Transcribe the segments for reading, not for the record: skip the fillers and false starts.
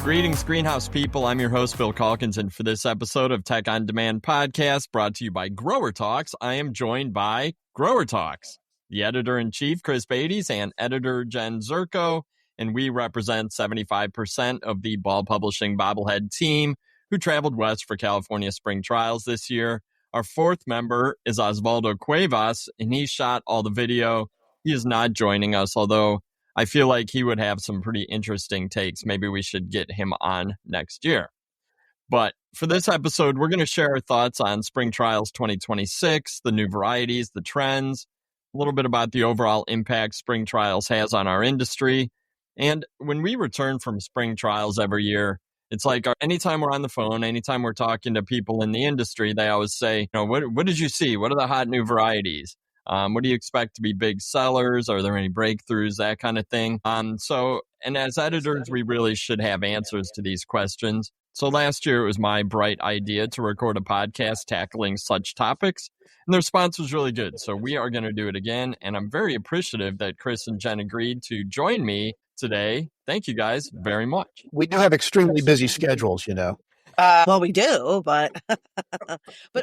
Greetings, Greenhouse people. I'm your host, Bill Calkins, and for this episode of Tech on Demand podcast brought to you by GrowerTalks, I am joined by GrowerTalks, the editor-in-chief, Chris Beytes, and editor, Jen Zurko, and we represent 75% of the Ball Publishing bobblehead team who traveled west for California spring trials this year. Our fourth member is Osvaldo Cuevas, and he shot all the video. He is not joining us, although I feel like he would have some pretty interesting takes. Maybe we should get him on next year. But for this episode, we're going to share our thoughts on Spring Trials 2026, the new varieties, the trends, a little bit about the overall impact Spring Trials has on our industry. And when we return from Spring Trials every year, it's like anytime we're on the phone, anytime we're talking to people in the industry, they always say, what did you see? What are the hot new varieties? What do you expect to be big sellers? Are there any breakthroughs? That kind of thing. And as editors, we really should have answers to these questions. So last year, it was my bright idea to record a podcast tackling such topics, and the response was really good. So we are going to do it again, and I'm very appreciative that Chris and Jen agreed to join me today. Thank you guys very much. We do have extremely busy schedules, Well, we do, but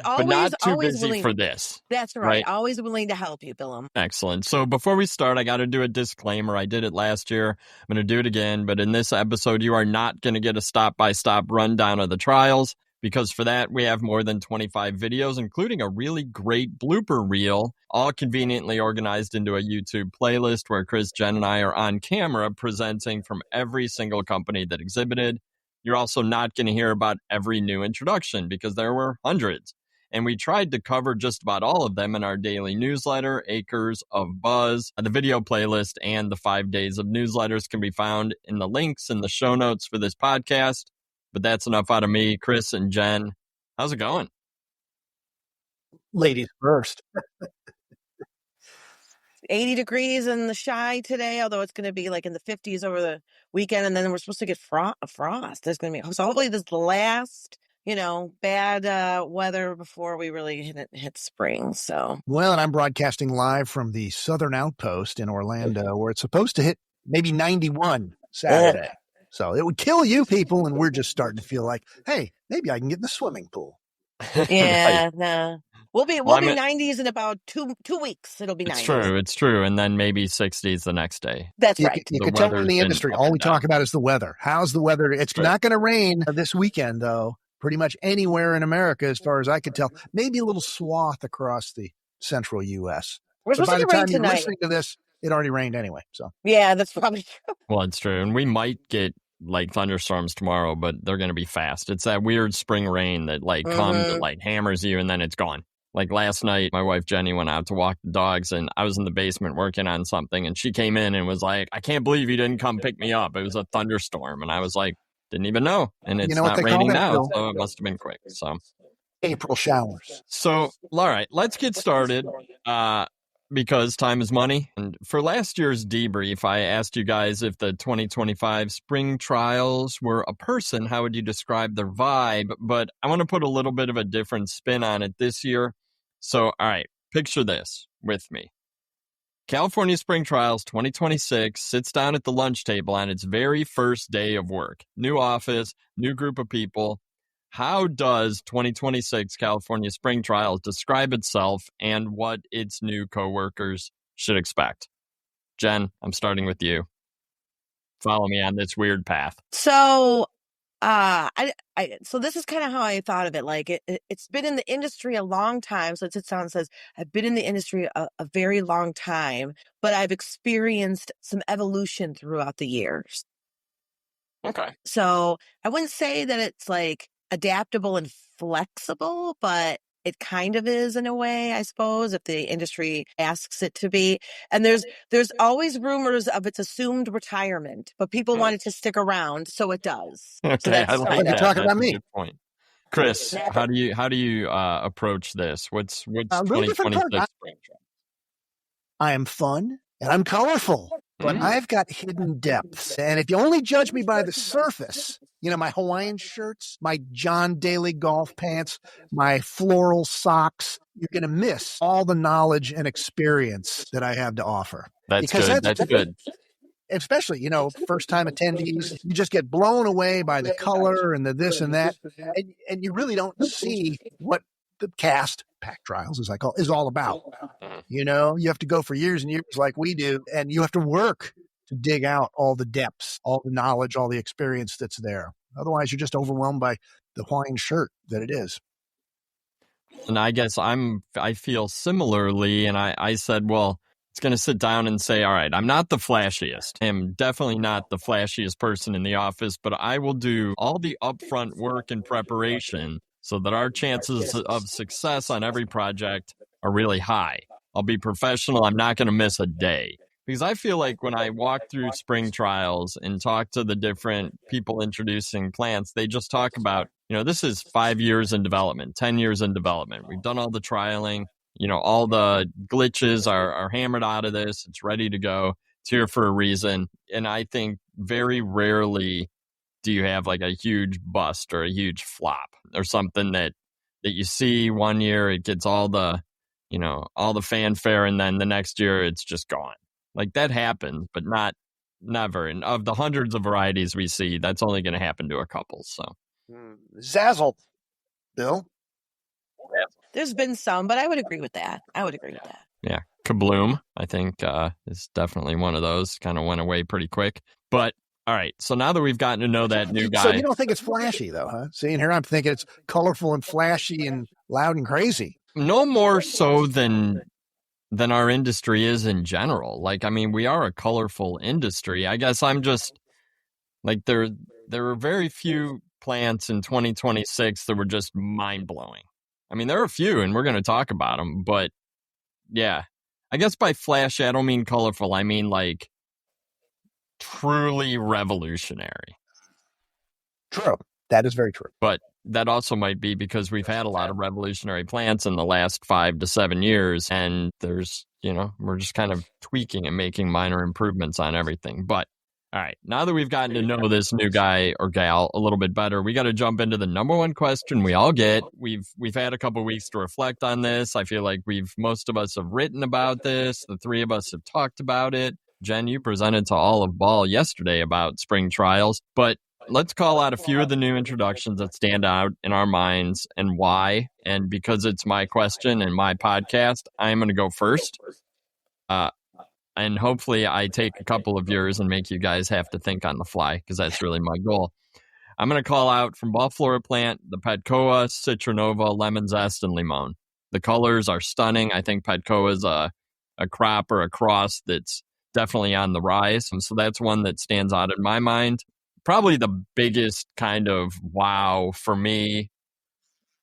always, not too always busy willing for this. That's right. Always willing to help you, Bill. Excellent. So before we start, I got to do a disclaimer. I did it last year. I'm going to do it again. But in this episode, you are not going to get a stop-by-stop rundown of the trials, because for that, we have more than 25 videos, including a really great blooper reel, all conveniently organized into a YouTube playlist where Chris, Jen, and I are on camera presenting from every single company that exhibited. You're also not going to hear about every new introduction because there were hundreds. And we tried to cover just about all of them in our daily newsletter, Acres of Buzz. The video playlist and the 5 days of newsletters can be found in the links in the show notes for this podcast. But that's enough out of me. Chris and Jen, how's it going? Ladies first. 80 degrees in the Chi today, although it's going to be like in the 50s over the weekend, and then we're supposed to get frost. There's going to be, so hopefully this is the last, bad weather before we really hit spring. So well, and I'm broadcasting live from the Southern Outpost in Orlando, where it's supposed to hit maybe 91 Saturday. So it would kill you people, and we're just starting to feel like, hey, maybe I can get in the swimming pool. Yeah, Right. nah. We'll be 90s in about two weeks. It'll be 90s. It's true. And then maybe 60s the next day. That's right. You can tell in the industry, all we talk about is the weather. How's the weather? It's not going to rain this weekend, though. Pretty much anywhere in America, as far as I could tell. Maybe a little swath across the central U.S. We're supposed to get rain tonight. By the time you're listening to this, it already rained anyway. So yeah, that's probably true. Well, it's true. And we might get like thunderstorms tomorrow, but they're going to be fast. It's that weird spring rain that comes and hammers you and then it's gone. Like last night, my wife Jenny went out to walk the dogs and I was in the basement working on something and she came in and was like, I can't believe you didn't come pick me up. It was a thunderstorm. And I was like, didn't even know. And it's not raining now, so it must have been quick. So April showers. So, all right, let's get started. Because time is money. And for last year's debrief, I asked you guys if the 2025 spring trials were a person, how would you describe their vibe? But I want to put a little bit of a different spin on it this year. So, all right, picture this with me. California Spring Trials 2026 sits down at the lunch table on its very first day of work. New office, new group of people. How does 2026 California Spring Trials describe itself and what its new coworkers should expect? Jen, I'm starting with you. Follow me on this weird path. So, so this is kind of how I thought of it. Like it's been in the industry a long time. So it says I've been in the industry a very long time, but I've experienced some evolution throughout the years. Okay. So I wouldn't say that it's like adaptable and flexible, but it kind of is in a way, I suppose, if the industry asks it to be. And there's always rumors of its assumed retirement, but people want it to stick around, so it does. Okay, so that's I like you're talking about me. Good point. Chris, how do you approach this? What's 2026 spring trial? I am fun and I'm colorful. but I've got hidden depths. And if you only judge me by the surface, my Hawaiian shirts, my John Daly golf pants, my floral socks, you're going to miss all the knowledge and experience that I have to offer. That's good. That's good. Especially, first time attendees, you just get blown away by the color and the this and that. And you really don't see what the cast pack trials, as I call it, is all about. You have to go for years and years like we do, and you have to work to dig out all the depths, all the knowledge, all the experience that's there. Otherwise, you're just overwhelmed by the Hawaiian shirt that it is. And I guess I feel similarly. And I said, well, it's going to sit down and say, all right, I'm not the flashiest. I'm definitely not the flashiest person in the office, but I will do all the upfront work and preparation so that our chances of success on every project are really high. I'll be professional. I'm not going to miss a day. Because I feel like when I walk through spring trials and talk to the different people introducing plants, they just talk about, this is 5 years in development, 10 years in development. We've done all the trialing. All the glitches are hammered out of this. It's ready to go. It's here for a reason. And I think very rarely do you have like a huge bust or a huge flop or something that you see one year, it gets all the fanfare, and then the next year it's just gone. Like that happens, but never. And of the hundreds of varieties we see, that's only going to happen to a couple. So Zazzle, Bill. There's been some, but I would agree with that. Yeah. Kabloom, I think, is definitely one of those. Kind of went away pretty quick. But all right. So now that we've gotten to know that new guy. So you don't think it's flashy, though, huh? See, and here I'm thinking it's colorful and flashy and loud and crazy. No more so than our industry is in general. Like, I mean, we are a colorful industry. I guess I'm just like, there are very few plants in 2026 that were just mind-blowing. I mean, there are a few, and we're going to talk about them, but yeah, I guess by flashy, I don't mean colorful. I mean like truly revolutionary. True. That is very true. But that also might be because we've had a lot of revolutionary plants in the last 5 to 7 years, and there's, we're just kind of tweaking and making minor improvements on everything. But all right, now that we've gotten to know this new guy or gal a little bit better, we got to jump into the number one question we all get. We've had a couple weeks to reflect on this. I feel like most of us have written about this. The three of us have talked about it. Jen, you presented to Olive Ball yesterday about spring trials, but let's call out a few of the new introductions that stand out in our minds and why. And because it's my question and my podcast, I'm going to go first. And hopefully I take a couple of yours and make you guys have to think on the fly, because that's really my goal. I'm going to call out from Ball Flora Plant, the Petcoa, Citronova, Lemon Zest, and Limon. The colors are stunning. I think Petcoa is a crop or a cross that's definitely on the rise. And so that's one that stands out in my mind. Probably the biggest kind of wow for me,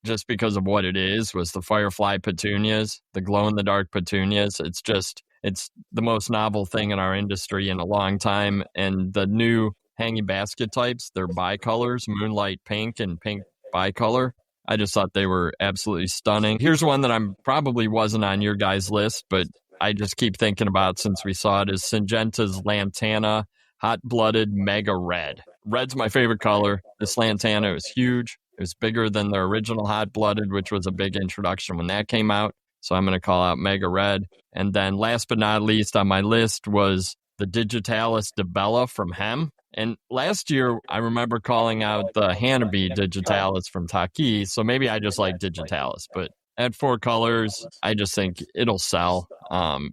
just because of what it is, was the Firefly petunias, the glow-in-the-dark petunias. It's the most novel thing in our industry in a long time. And the new hanging basket types, they're bicolors, Moonlight Pink and Pink Bicolor. I just thought they were absolutely stunning. Here's one that probably wasn't on your guys' list, but I just keep thinking about since we saw it, is Syngenta's Lantana Hot-Blooded Mega Red. Red's my favorite color. This Lantana was huge. It was bigger than the original Hot-Blooded, which was a big introduction when that came out. So I'm going to call out Mega Red. And then last but not least on my list was the Digitalis DeBella from Hem. And last year, I remember calling out the Hanabi Digitalis from Taki. So maybe I just like Digitalis. But at 4 colors, I just think it'll sell.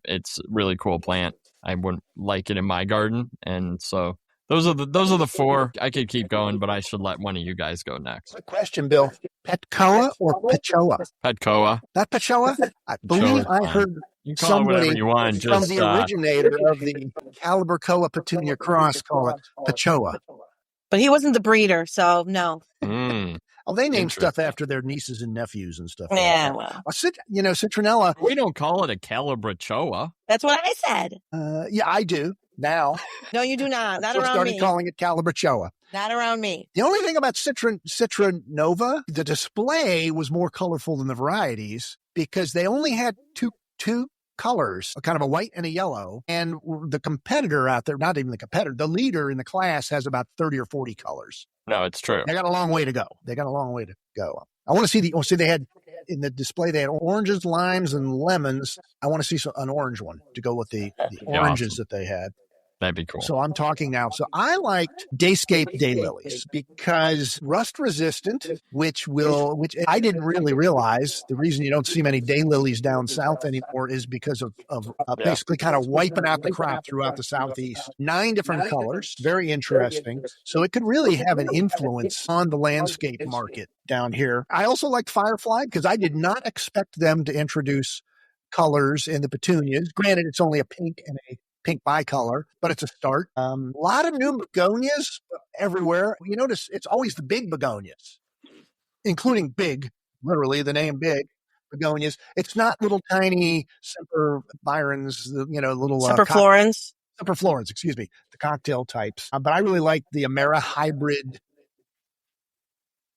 It's a really cool plant. I wouldn't like it in my garden. And so those are the 4. I could keep going, but I should let one of you guys go next. Good question, Bill. Petcoa or Pechoa? Petcoa. Not Pechoa? I believe I heard you call somebody it whatever you want, from the originator of the Caliber-Coa Petunia cross call it Pechoa. But he wasn't the breeder, so no. Oh, they name stuff after their nieces and nephews and stuff. Yeah, well. Citronella. We don't call it a Calibrachoa. That's what I said. Yeah, I do now. No, you do not. Not so around started me. Calling it Calibrachoa. Not around me. The only thing about Citronova, the display was more colorful than the varieties because they only had two colors, kind of a white and a yellow. And the competitor out there, not even the competitor, the leader in the class has about 30 or 40 colors. No, it's true. They got a long way to go. I want to see they had in the display, they had oranges, limes, and lemons. I want to see an orange one to go with the oranges that they had. That'd be cool. So I'm talking now. So I liked Dayscape daylilies because rust resistant, which I didn't really realize the reason you don't see many daylilies down south anymore is because of basically kind of wiping out the crop throughout the southeast. 9 different colors, very interesting. So it could really have an influence on the landscape market down here. I also liked Firefly because I did not expect them to introduce colors in the petunias. Granted, it's only a pink and a pink bicolor, but it's a start. A lot of new begonias everywhere. You notice it's always the big begonias, including big, literally the name big begonias. It's not little tiny Semper Virens, little Semper Florens. Semper Florens, excuse me, the cocktail types. But I really like the Amera hybrid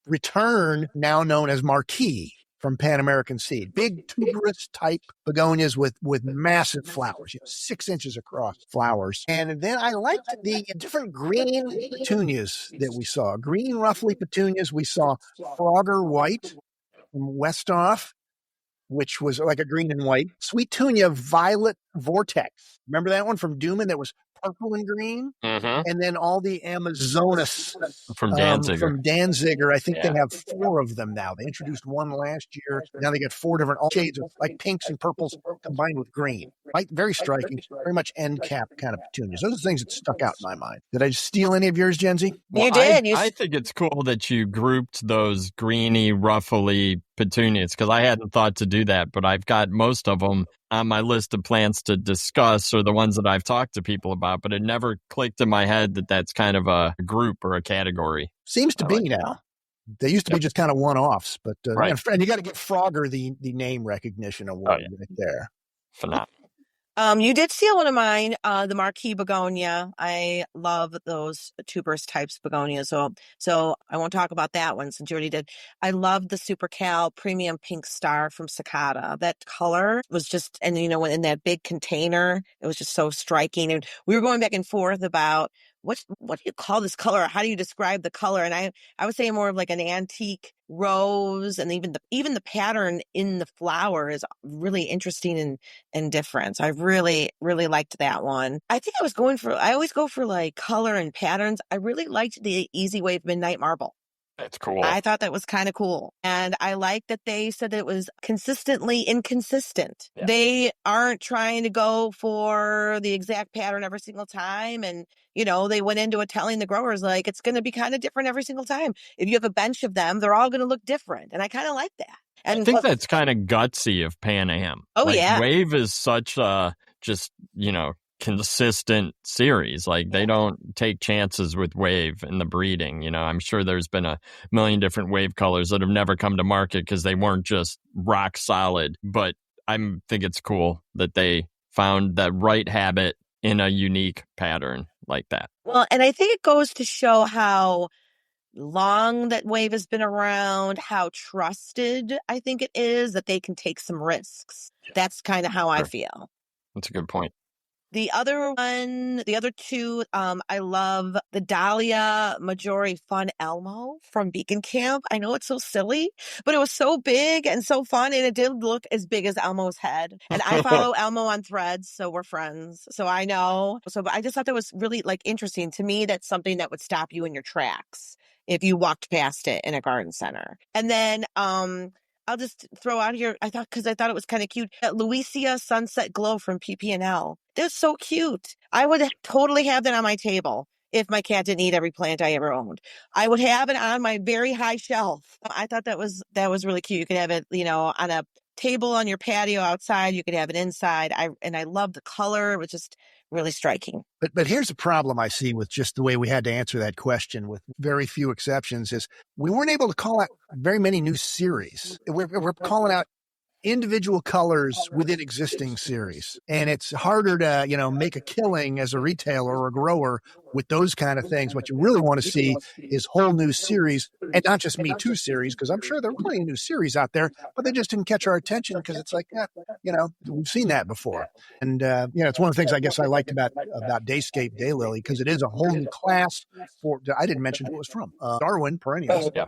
return, now known as Marquis, from Pan American Seed. Big tuberous type begonias with massive flowers, 6 inches across flowers. And then I liked the different green petunias that we saw. Green ruffly petunias. We saw Frogger White from Westoff, which was like a green and white. Sweet Tunia Violet Vortex. Remember that one from Duman that was purple and green? Mm-hmm. And then all the Amazonas from Danziger. I think they have 4 of them now. They introduced one last year. Now they got 4 different shades of like pinks and purples combined with green. Right? Very striking, very much end cap kind of petunias. Those are the things that stuck out in my mind. Did I steal any of yours, Jenzy? You did. I think it's cool that you grouped those greeny, ruffly petunias because I hadn't thought to do that, but I've got most of them on my list of plants to discuss or the ones that I've talked to people about, but it never clicked in my head that that's kind of a group or a category. Seems to be now. They used to be just kind of one-offs, but right. And you got to give Frogger the name recognition award right there. Phenomenal. You did steal one of mine, the Marquis begonia. I love those tuberous types begonias. So I won't talk about that one since you already did. I love the Super Cal Premium Pink Star from Cicada. That color was just, and in that big container, it was just so striking. And we were going back and forth about what do you call this color? How do you describe the color? And I would say more of like an antique rose, and even the pattern in the flower is really interesting and different. So I really, really liked that one. I think I always go for like color and patterns. I really liked the Easy Wave Midnight Marble. That's cool. I thought that was kind of cool. And I like that they said that it was consistently inconsistent. Yeah. They aren't trying to go for the exact pattern every single time. And, they went into it telling the growers, like, it's going to be kind of different every single time. If you have a bench of them, they're all going to look different. And I kind of like that. And I think that's kind of gutsy of Pan Am. Oh, yeah. Wave is such a consistent series. Like they don't take chances with Wave in the breeding. I'm sure there's been a million different Wave colors that have never come to market because they weren't just rock solid. But I think it's cool that they found that right habit in a unique pattern like that. Well, and I think it goes to show how long that Wave has been around, how trusted I think it is that they can take some risks. That's kind of how I feel. That's a good point. The other two, I love the Dahlia Majori Fun Elmo from Beacon Camp. I know it's so silly, but it was so big and so fun, and it did look as big as Elmo's head. And I follow Elmo on Threads, so we're friends. So I know. But I just thought that was really interesting. To me, that's something that would stop you in your tracks if you walked past it in a garden center. And then I'll just throw out here, I thought it was kind of cute, that Louisia Sunset Glow from PP&L. They're so cute. I would totally have that on my table if my cat didn't eat every plant I ever owned. I would have it on my very high shelf. I thought that was really cute. You could have it, on a table on your patio outside. You could have it inside. I love the color. It was just really striking. But here's the problem I see with just the way we had to answer that question, with very few exceptions, is we weren't able to call out very many new series. We're calling out individual colors within existing series. And it's harder to, make a killing as a retailer or a grower with those kind of things. What you really want to see is whole new series, and not just Me Too series, because I'm sure there are plenty of new series out there, but they just didn't catch our attention because it's like, we've seen that before. And, it's one of the things I guess I liked about Dayscape Daylily, because it is a whole new class I didn't mention who it was from, Darwin perennials. Yeah.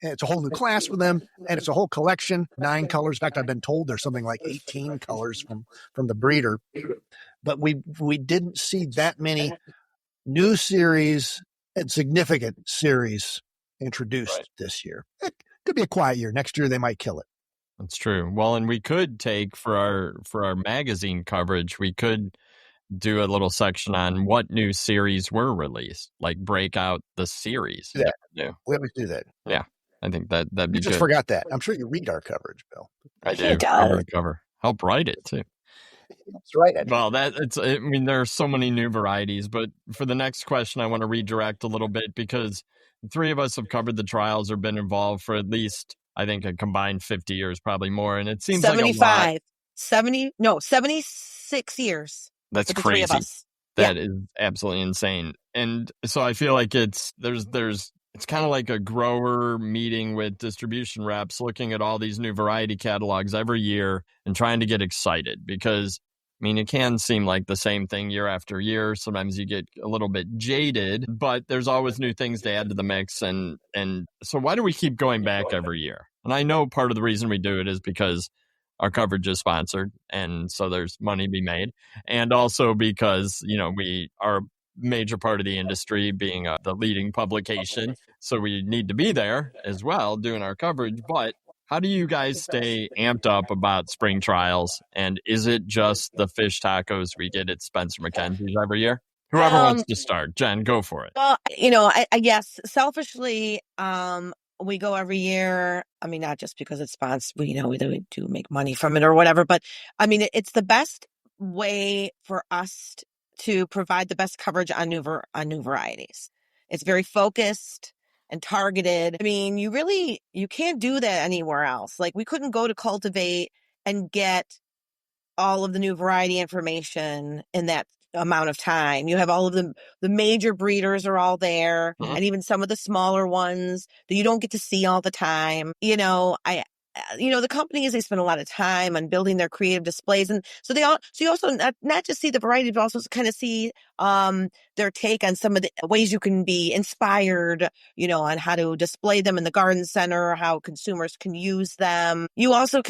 It's a whole new class for them, and it's a whole collection, 9 colors. In fact, I've been told there's something like 18 colors from the breeder. But we didn't see that many new series and significant series introduced this year. It could be a quiet year. Next year, they might kill it. That's true. Well, and we could take for our magazine coverage, we could do a little section on what new series were released, like break out the series. Yeah, we always do that. Yeah, I think that'd be good. You just forgot that. I'm sure you read our coverage, Bill. I do. Cover to cover. Help write it too. That's right. Well, there are so many new varieties, but for the next question, I want to redirect a little bit because the three of us have covered the trials or been involved for at least, I think, a combined 50 years, probably more. And it seems 75, 76 years. That's crazy. That is absolutely insane. And so I feel like it's kind of like a grower meeting with distribution reps, looking at all these new variety catalogs every year and trying to get excited because, it can seem like the same thing year after year. Sometimes you get a little bit jaded, but there's always new things to add to the mix. And so why do we keep going back every year? And I know part of the reason we do it is because our coverage is sponsored, and so there's money to be made. And also because, we are a major part of the industry being the leading publication. So we need to be there as well doing our coverage. But how do you guys stay amped up about spring trials? And is it just the fish tacos we get at Spencer McKenzie's every year? Whoever wants to start. Jen, go for it. Well, I guess selfishly, we go every year. Not just because it's sponsored, we do make money from it or whatever, but it's the best way for us to provide the best coverage on new varieties. It's very focused and targeted. You can't do that anywhere else. Like we couldn't go to Cultivate and get all of the new variety information in that amount of time. You have all of the major breeders are all there, and even some of the smaller ones that you don't get to see all the time. The companies, they spend a lot of time on building their creative displays, and so you also not just see the variety, but also kind of see their take on some of the ways you can be inspired, on how to display them in the garden center, how consumers can use them. You also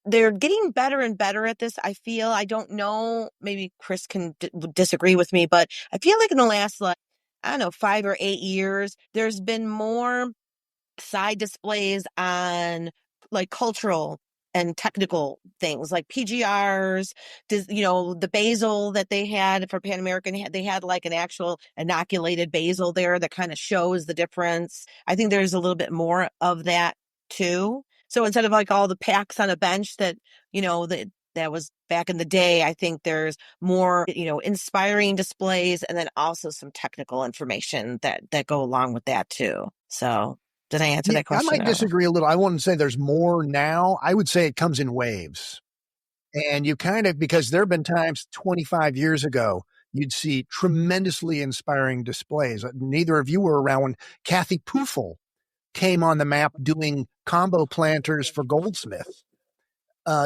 they're getting better and better at this. I feel, I don't know, maybe Chris can disagree with me, but I feel like in the last 5 or 8 years, there's been more side displays on like cultural and technical things like PGRs, the basil that they had for Pan American, they had like an actual inoculated basil there that kind of shows the difference. I think there's a little bit more of that too. So instead of like all the packs on a bench that, that was back in the day, I think there's more, inspiring displays and then also some technical information that go along with that too. So did I answer that question? I might disagree a little. I wouldn't say there's more now. I would say it comes in waves. And you because there have been times 25 years ago, you'd see tremendously inspiring displays. Neither of you were around when Kathy Poofel came on the map doing combo planters for Goldsmith.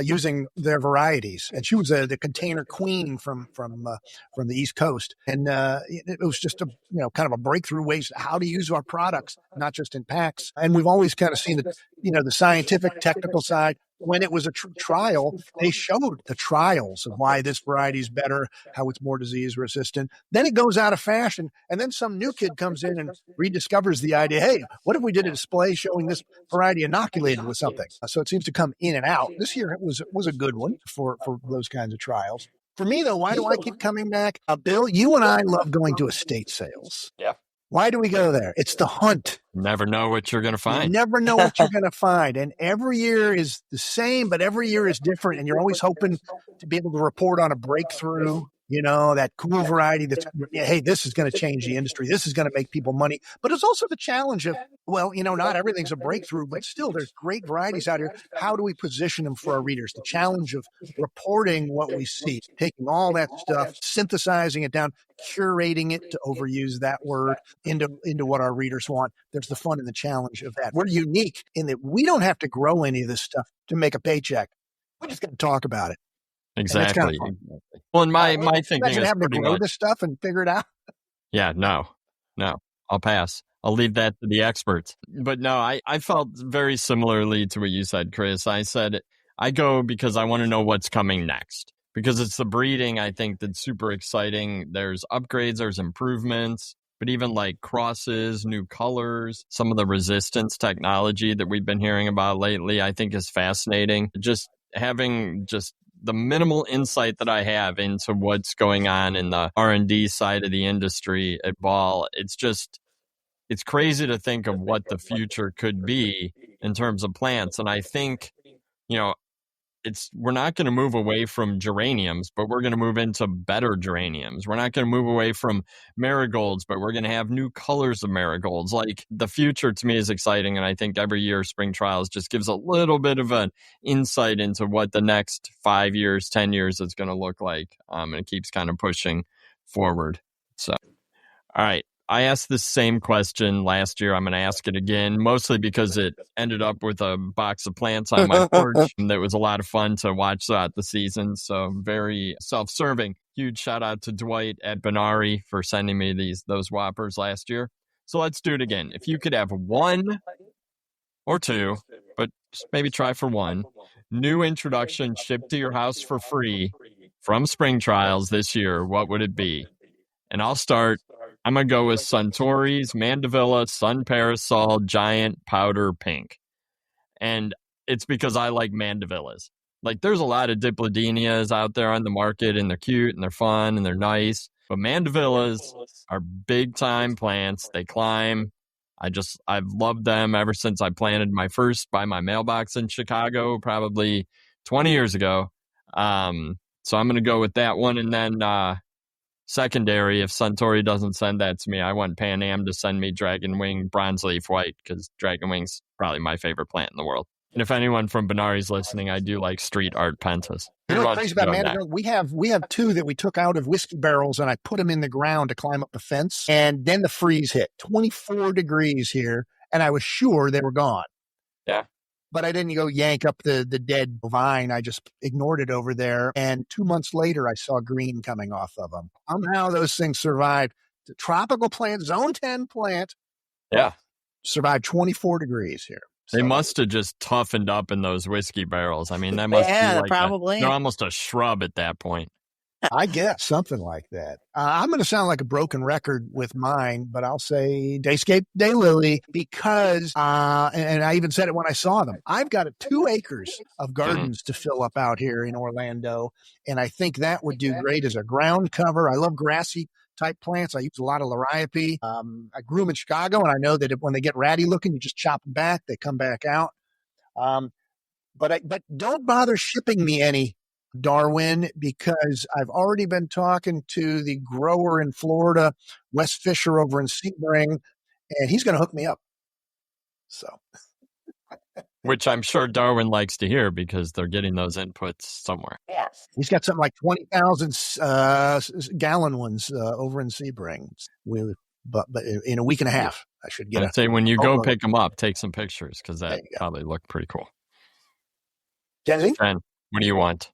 Using their varieties, and she was the container queen from the East Coast, and it was just a kind of a breakthrough ways how to use our products, not just in packs. And we've always kind of seen the scientific, technical side. When it was a trial, they showed the trials of why this variety is better, how it's more disease resistant. Then it goes out of fashion, and then some new kid comes in and rediscovers the idea. Hey, what if we did a display showing this variety inoculated with something? So it seems to come in and out. This year it was a good one for those kinds of trials. For me, though, why do I keep coming back? Bill, you and I love going to estate sales. Yeah. Why do we go there? It's the hunt. Never know what you're going to find. You never know what you're going to find. And every year is the same, but every year is different. And you're always hoping to be able to report on a breakthrough. that cool variety that's, hey, this is going to change the industry. This is going to make people money. But it's also the challenge of, well, not everything's a breakthrough, but still there's great varieties out here. How do we position them for our readers? The challenge of reporting what we see, taking all that stuff, synthesizing it down, curating it, to overuse that word, into what our readers want. There's the fun and the challenge of that. We're unique in that we don't have to grow any of this stuff to make a paycheck. We're just going to talk about it. Exactly. Well, and my thinking is having to grow this stuff and figure it out. Yeah, no, I'll pass. I'll leave that to the experts. But no, I felt very similarly to what you said, Chris. I said, I go because I want to know what's coming next, because it's the breeding, I think, that's super exciting. There's upgrades, there's improvements, but even like crosses, new colors, some of the resistance technology that we've been hearing about lately, I think is fascinating. Just having the minimal insight that I have into what's going on in the R&D side of the industry at Ball, it's crazy to think of what the future could be in terms of plants. And I think, we're not going to move away from geraniums, but we're going to move into better geraniums. We're not going to move away from marigolds, but we're going to have new colors of marigolds. Like, the future to me is exciting. And I think every year Spring Trials just gives a little bit of an insight into what the next 5 years, 10 years is going to look like. And it keeps kind of pushing forward. So, all right. I asked the same question last year. I'm going to ask it again, mostly because it ended up with a box of plants on my porch. That was a lot of fun to watch throughout the season. So very self-serving. Huge shout out to Dwight at Benari for sending me those whoppers last year. So let's do it again. If you could have one or two, but maybe try for one, new introduction shipped to your house for free from Spring Trials this year, what would it be? And I'll start. I'm going to go with Suntory's Mandevilla Sun Parasol Giant Powder Pink. And it's because I like Mandevillas. Like, there's a lot of Diplodenias out there on the market, and they're cute and they're fun and they're nice. But Mandevillas are big time plants. They climb. I've loved them ever since I planted my first by my mailbox in Chicago, probably 20 years ago. So I'm going to go with that one. And then, secondary, if Suntory doesn't send that to me, I want Pan Am to send me Dragon Wing Bronze Leaf White, because Dragon Wing's probably my favorite plant in the world. And if anyone from Benari's listening, I do like street art pentas. You know what's crazy about Mandeville? We have two that we took out of whiskey barrels, and I put them in the ground to climb up the fence, and then the freeze hit. 24 degrees here, and I was sure they were gone. Yeah. But I didn't go yank up the dead vine. I just ignored it over there. And 2 months later, I saw green coming off of them. Somehow those things survived. The tropical plant, zone 10 plant, survived 24 degrees here. They must have just toughened up in those whiskey barrels. I mean, that must be like probably. They're almost a shrub at that point. I guess something like that. I'm going to sound like a broken record with mine, but I'll say Dayscape Daylily because, and I even said it when I saw them, I've got 2 acres of gardens to fill up out here in Orlando, and I think that would do great as a ground cover. I love grassy type plants. I use a lot of liriope. I grew them in Chicago, and I know that when they get ratty looking, you just chop them back. They come back out. But don't bother shipping me any, Darwin, because I've already been talking to the grower in Florida, Wes Fisher over in Sebring, and he's going to hook me up. So, which I'm sure Darwin likes to hear because they're getting those inputs somewhere. Yes, he's got something like 20,000 gallon ones over in Sebring. But in a week and a half, I should get. I'd say when you go pick them up, take some pictures because that probably looked pretty cool. Kenzie, Jen, what do you want?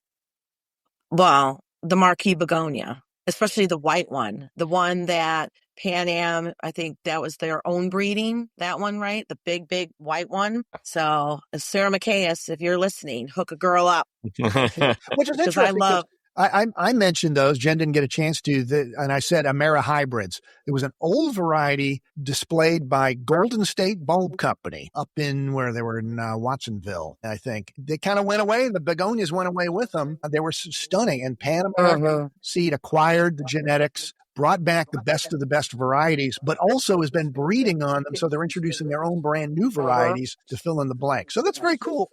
Well, the marquee begonia, especially the white one, the one that Pan Am, I think that was their own breeding, that one, right? The big white one. So Sarah McKayas, if you're listening, hook a girl up. Which is interesting. I mentioned those. Jen didn't get a chance to, and I said Amera hybrids. It was an old variety displayed by Golden State Bulb Company up in where they were in Watsonville, I think. They kind of went away. The begonias went away with them. They were stunning. And Pan American Seed acquired the genetics, brought back the best of the best varieties, but also has been breeding on them. So they're introducing their own brand new varieties to fill in the blank. So that's very cool.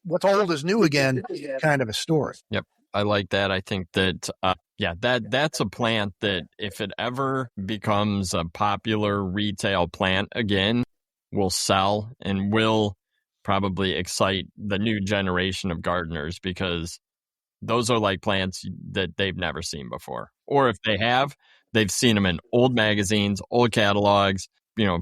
What's old is new again kind of a story. Yep. I like that. I think that, that's a plant that if it ever becomes a popular retail plant again, will sell and will probably excite the new generation of gardeners, because those are like plants that they've never seen before. Or if they have, they've seen them in old magazines, old catalogs,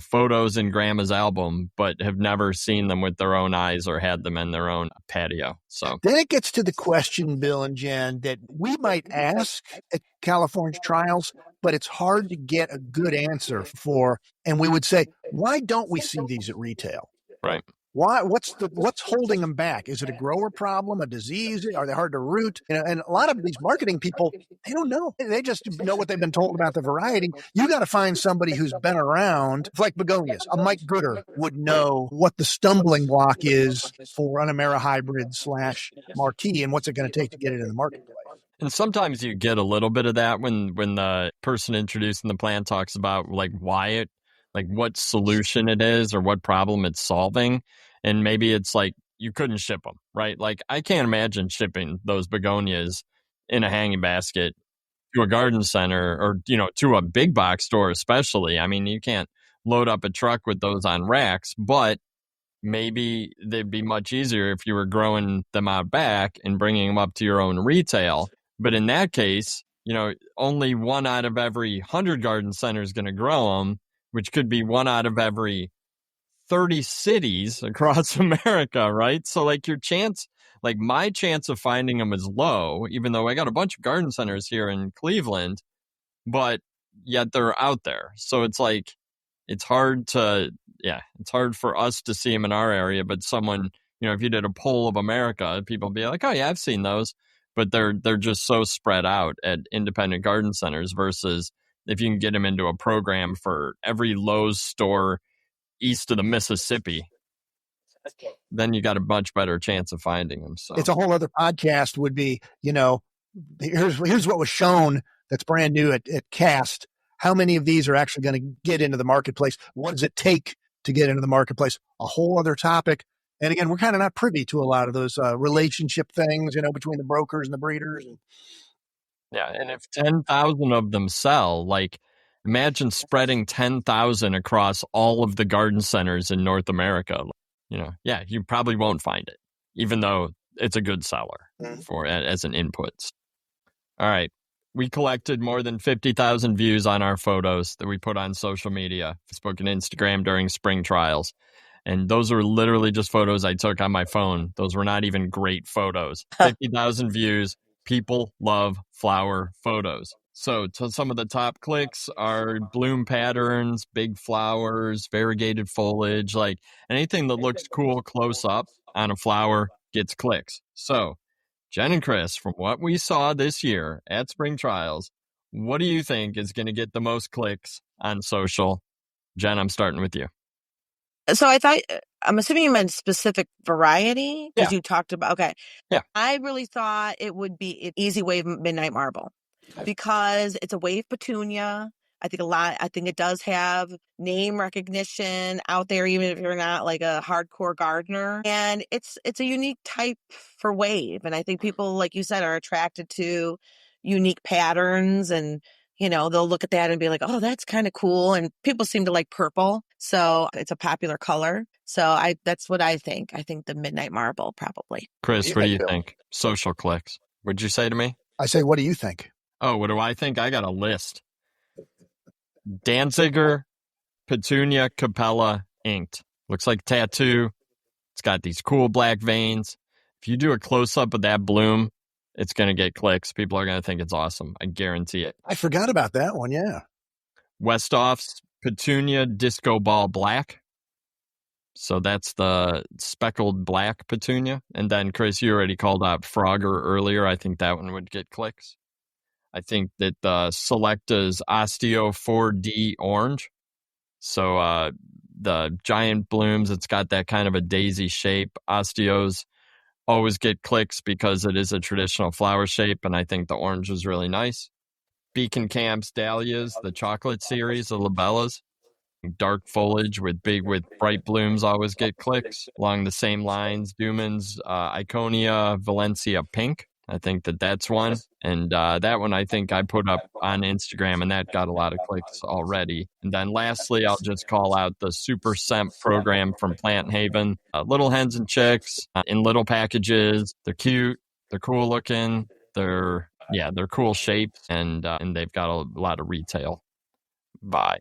photos in grandma's album, but have never seen them with their own eyes or had them in their own patio. So then it gets to the question, Bill and Jen, that we might ask at California Trials, but it's hard to get a good answer for. And we would say, why don't we see these at retail? Right. Why? What's holding them back? Is it a grower problem, a disease? Are they hard to root? And a lot of these marketing people, they don't know. They just know what they've been told about the variety. You got to find somebody who's been around, like begonias. A Mike Gooder would know what the stumbling block is for an AmeriHybrid / Marquis, and what's it going to take to get it in the marketplace. And sometimes you get a little bit of that when the person introducing the plant talks about why what solution it is or what problem it's solving. And maybe it's you couldn't ship them, right? I can't imagine shipping those begonias in a hanging basket to a garden center or, to a big box store, especially. I mean, you can't load up a truck with those on racks, but maybe they'd be much easier if you were growing them out back and bringing them up to your own retail. But in that case, only 1 out of every 100 garden centers is going to grow them, which could be 1 out of every 30 cities across America, right? So your chance, my chance of finding them is low, even though I got a bunch of garden centers here in Cleveland, but yet they're out there. So it's it's hard for us to see them in our area, but someone, if you did a poll of America, people would be like, oh yeah, I've seen those, but they're just so spread out at independent garden centers versus if you can get them into a program for every Lowe's store east of the Mississippi, then you got a much better chance of finding them. So it's a whole other podcast would be, here's what was shown that's brand new at Cast. How many of these are actually going to get into the marketplace? What does it take to get into the marketplace? A whole other topic. And again, we're kind of not privy to a lot of those relationship things, between the brokers and the breeders. Yeah. And if 10,000 of them sell, imagine spreading 10,000 across all of the garden centers in North America. You probably won't find it, even though it's a good seller as an input. All right. We collected more than 50,000 views on our photos that we put on social media, Facebook and Instagram during spring trials. And those are literally just photos I took on my phone. Those were not even great photos. 50,000 views. People love flower photos. So some of the top clicks are bloom patterns, big flowers, variegated foliage, anything that looks cool close up on a flower gets clicks. So Jen and Chris, from what we saw this year at Spring Trials, what do you think is going to get the most clicks on social? Jen, I'm starting with you. So I'm assuming you meant specific variety because you talked about, okay. Yeah. I really thought it would be an Easy Wave Midnight Marble because it's a wave petunia. I think it does have name recognition out there, even if you're not a hardcore gardener. And it's a unique type for wave. And I think people, like you said, are attracted to unique patterns and they'll look at that and be like, oh, that's kind of cool. And people seem to like purple. So it's a popular color. So that's what I think. I think the Midnight Marble, probably. Chris, what do you think? Social clicks. What'd you say to me? I say, what do you think? Oh, what do I think? I got a list. Danziger, Petunia, Capella, inked. Looks like a tattoo. It's got these cool black veins. If you do a close-up of that bloom, it's going to get clicks. People are going to think it's awesome. I guarantee it. I forgot about that one, yeah. Westhoff's Petunia Disco Ball Black. So that's the speckled black petunia. And then, Chris, you already called out Frogger earlier. I think that one would get clicks. I think that Selecta's Osteo 4D Orange. So the giant blooms, it's got that kind of a daisy shape. Osteos always get clicks because it is a traditional flower shape, and I think the orange is really nice. Beacon Camp's Dahlias, the chocolate series, the labellas. Dark foliage with bright blooms always get clicks. Along the same lines, Duman's Iconia Valencia Pink. I think that's one. And that one I think I put up on Instagram, and that got a lot of clicks already. And then lastly, I'll just call out the Super Scent program from Plant Haven. Little hens and chicks in little packages. They're cute. They're cool looking. They're cool shapes, and they've got a lot of retail buy.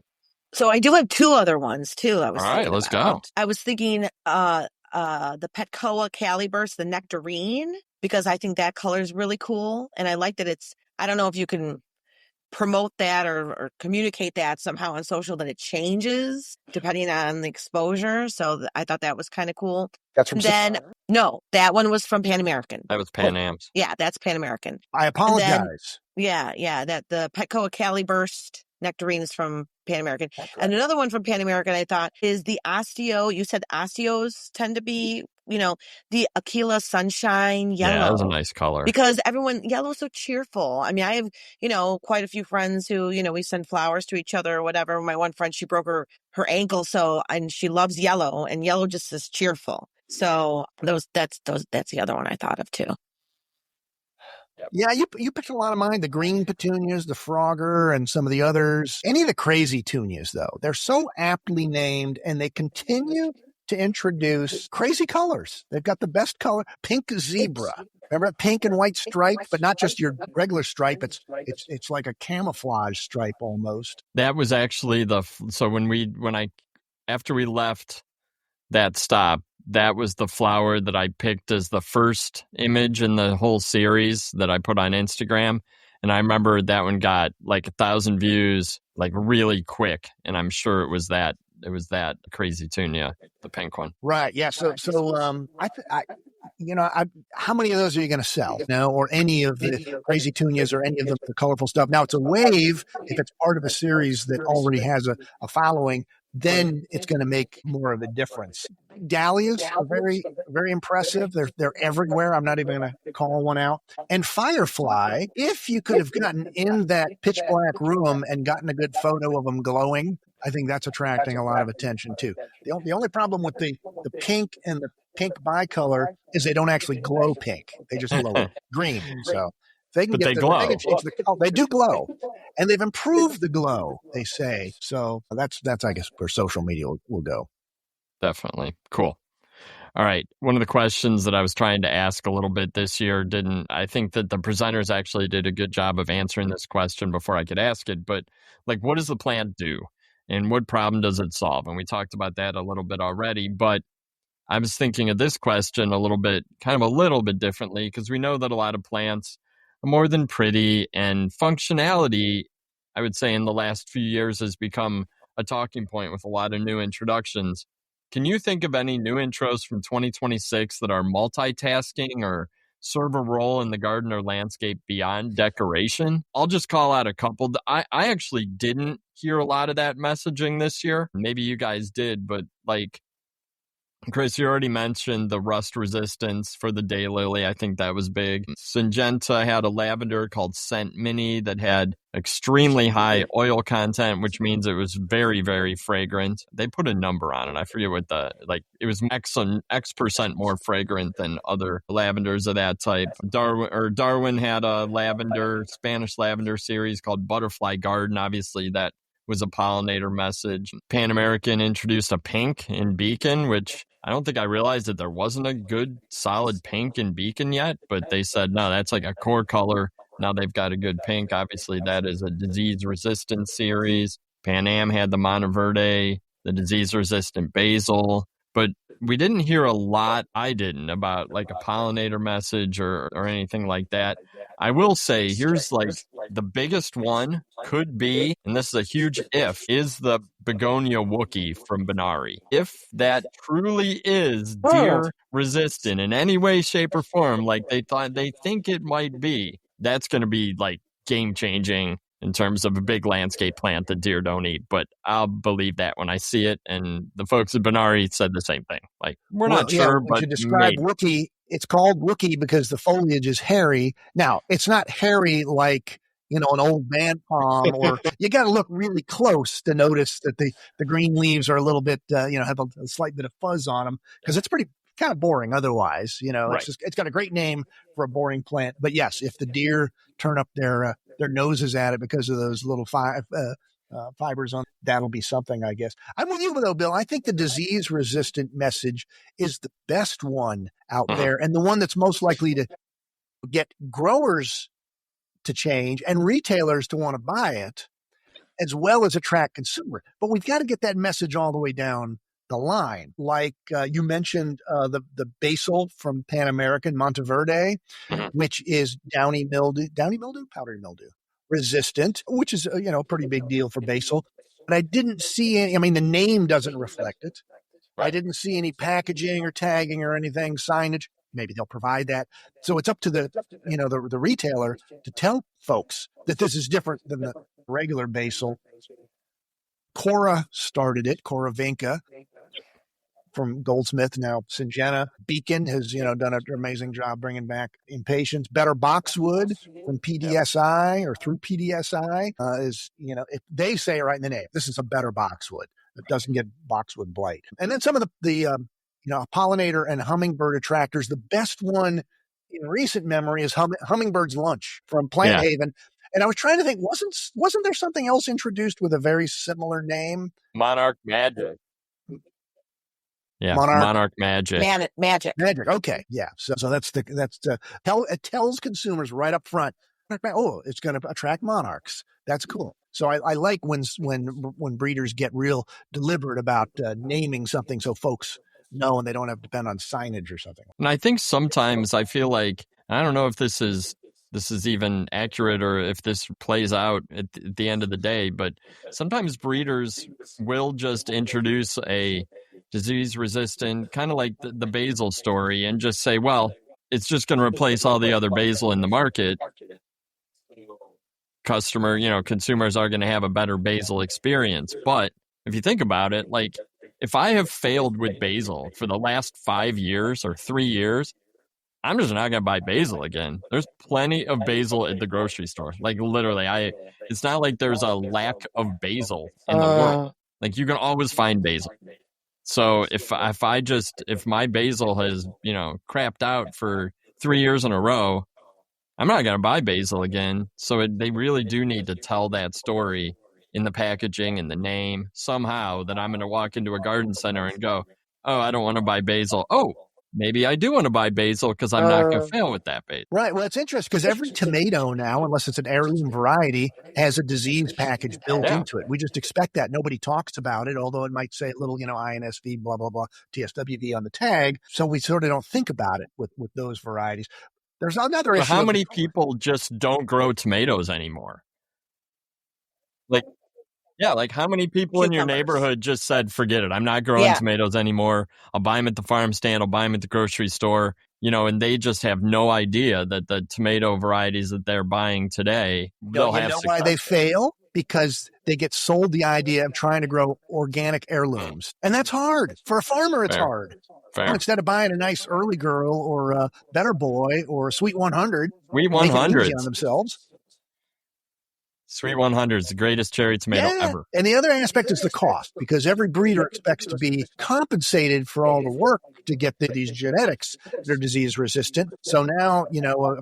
So I do have two other ones too. I was all right. Let's go. I was thinking the Petcoa Caliburst, the Nectarine, because I think that color is really cool, and I like that it's. I don't know if you can promote that or communicate that somehow on social, that it changes depending on the exposure. So I thought that was kind of cool. That's from no, that one was from Pan American. That was Pan Am's. Yeah, that's Pan American. I apologize. That the Petcoa Caliburst Nectarine is from Pan American. And another one from Pan American I thought is the Osteo. You said Osteos tend to be, the Aquila Sunshine Yellow. Yeah, that was a nice color. Because yellow is so cheerful. I mean, I have, quite a few friends who, we send flowers to each other or whatever. My one friend, she broke her ankle, and she loves yellow, and yellow just is cheerful. So that's the other one I thought of too. Yeah, you picked a lot of mine. The green petunias, the Frogger, and some of the others. Any of the crazy petunias, though, they're so aptly named, and they continue to introduce crazy colors. They've got the best color, pink zebra. Remember that pink and white stripe, but not just your regular stripe. It's like a camouflage stripe almost. That was actually after we left that stop, that was the flower that I picked as the first image in the whole series that I put on Instagram. And I remember that one got like 1,000 views, like really quick. And I'm sure it was that crazy tunia, the pink one. Right. Yeah. So how many of those are you going to sell? Or any of the crazy tunias or any of the colorful stuff? Now it's a wave. If it's part of a series that already has a following, then it's going to make more of a difference. Dahlias are very, very impressive. They're everywhere. I'm not even going to call one out. And Firefly, if you could have gotten in that pitch black room and gotten a good photo of them glowing, I think that's attracting a lot of attention too. The only problem with the pink and the pink bicolor is they don't actually glow pink. They just glow green. So they can they glow. They can change the color. They do glow, and they've improved the glow, they say. So that's I guess where social media will go. Definitely. Cool. All right. One of the questions that I was trying to ask a little bit this year I think that the presenters actually did a good job of answering this question before I could ask it. But what does the plant do? And what problem does it solve? And we talked about that a little bit already, but I was thinking of this question a little bit differently, because we know that a lot of plants are more than pretty, and functionality, I would say, in the last few years has become a talking point with a lot of new introductions. Can you think of any new intros from 2026 that are multitasking or serve a role in the garden or landscape beyond decoration? I'll just call out a couple. I actually didn't hear a lot of that messaging this year. Maybe you guys did, but Chris, you already mentioned the rust resistance for the daylily. I think that was big. Syngenta had a lavender called Scent Mini that had extremely high oil content, which means it was very, very fragrant. They put a number on it. I forget what it was X% more fragrant than other lavenders of that type. Darwin had a Spanish lavender series called Butterfly Garden. Obviously, that was a pollinator message. Pan American introduced a pink in Beacon, which I don't think I realized that there wasn't a good solid pink in Beacon yet, but they said, no, that's like a core color. Now they've got a good pink. Obviously, that is a disease-resistant series. Pan Am had the Monteverde, the disease-resistant basil, but we didn't hear a lot, I didn't, about a pollinator message or anything like that. I will say, here's the biggest one could be, and this is a huge if, is the begonia Wookie from Benari. If that truly is deer resistant in any way, shape, or form, they think it might be, that's going to be game changing in terms of a big landscape plant that deer don't eat. But I'll believe that when I see it. And the folks at Benari said the same thing. We're not sure, but to describe Wookie, it's called Wookie because the foliage is hairy. Now, it's not hairy like, an old man palm, or you got to look really close to notice that the green leaves are a little bit, have a slight bit of fuzz on them, because it's pretty kind of boring otherwise. Right. It's got a great name for a boring plant. But yes, if the deer turn up their noses at it because of those little fibers on, that'll be something, I guess. I'm with you though, Bill. I think the disease resistant message is the best one out there, and the one that's most likely to get growers to change and retailers to want to buy it, as well as attract consumer. But we've got to get that message all the way down the line. Like you mentioned the basil from Pan American Monteverde, which is downy mildew, powdery mildew resistant, which is a pretty big deal for basil. But I didn't see any. I mean, the name doesn't reflect it. Right. I didn't see any packaging or tagging or anything, signage. Maybe they'll provide that. So it's up to the retailer to tell folks that this is different than the regular basil. Cora started it, Cora Vinca from Goldsmith, now Syngenta. Beacon has, done an amazing job bringing back impatiens. Better Boxwood from PDSI or through PDSI is, if they say it right in the name, this is a better boxwood. It doesn't get boxwood blight. And then some of the pollinator and hummingbird attractors. The best one in recent memory is Hummingbird's Lunch from Plant Haven. And I was trying to think, wasn't there something else introduced with a very similar name? Monarch Magic. Yeah, Monarch Magic. Magic. Okay, yeah. So that's it tells consumers right up front. Oh, it's going to attract monarchs. That's cool. So I like when breeders get real deliberate about naming something so folks know and they don't have to depend on signage or something. And I think sometimes I feel like, I don't know if this is even accurate or if this plays out at the end of the day, but sometimes breeders will just introduce a disease resistant, kind of like the basil story, and just say, well, it's just going to replace all the other basil in the market. Consumers are going to have a better basil experience. But if you think about it, like if I have failed with basil for the last 5 years or 3 years, I'm just not going to buy basil again. There's plenty of basil at the grocery store. Like literally, it's not like there's a lack of basil in the world. Like you can always find basil. So if my basil has, crapped out for 3 years in a row, I'm not going to buy basil again. So they really do need to tell that story in the packaging and the name somehow, that I'm going to walk into a garden center and go, oh, I don't want to buy basil. Oh, maybe I do want to buy basil because I'm not going to fail with that basil. Right. Well, it's interesting because every tomato now, unless it's an heirloom variety, has a disease package built into it. We just expect that. Nobody talks about it, although it might say a little, INSV, blah, blah, blah, TSWV on the tag. So we sort of don't think about it with those varieties. There's another issue. How many people just don't grow tomatoes anymore? Like how many people in your neighborhood just said, forget it, I'm not growing tomatoes anymore. I'll buy them at the farm stand. I'll buy them at the grocery store, and they just have no idea that the tomato varieties that they're buying today, they'll have success. Why they fail? Because they get sold the idea of trying to grow organic heirlooms. And that's hard. For a farmer, it's hard. Fair. Instead of buying a nice early girl or a better boy or a sweet 100, Sweet 100 on themselves. Sweet 100 is the greatest cherry tomato ever. And the other aspect is the cost, because every breeder expects to be compensated for all the work to get these genetics that are disease resistant. So now,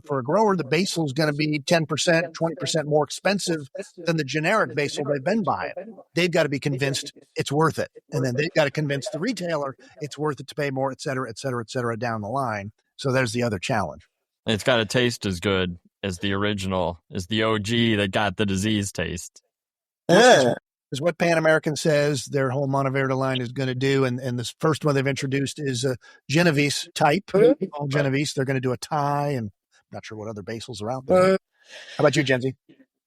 for a grower, the basil is going to be 10%, 20% more expensive than the generic basil they've been buying. They've got to be convinced it's worth it. And then they've got to convince the retailer it's worth it to pay more, et cetera, et cetera, et cetera, down the line. So there's the other challenge. It's got to taste as good as the original, as the OG that got the disease taste. Is what Pan American says their whole Monteverde line is going to do. And this first one they've introduced is a Genovese type. All Genovese. They're going to do a Thai, and I'm not sure what other basils are out there. How about you, Jenzy?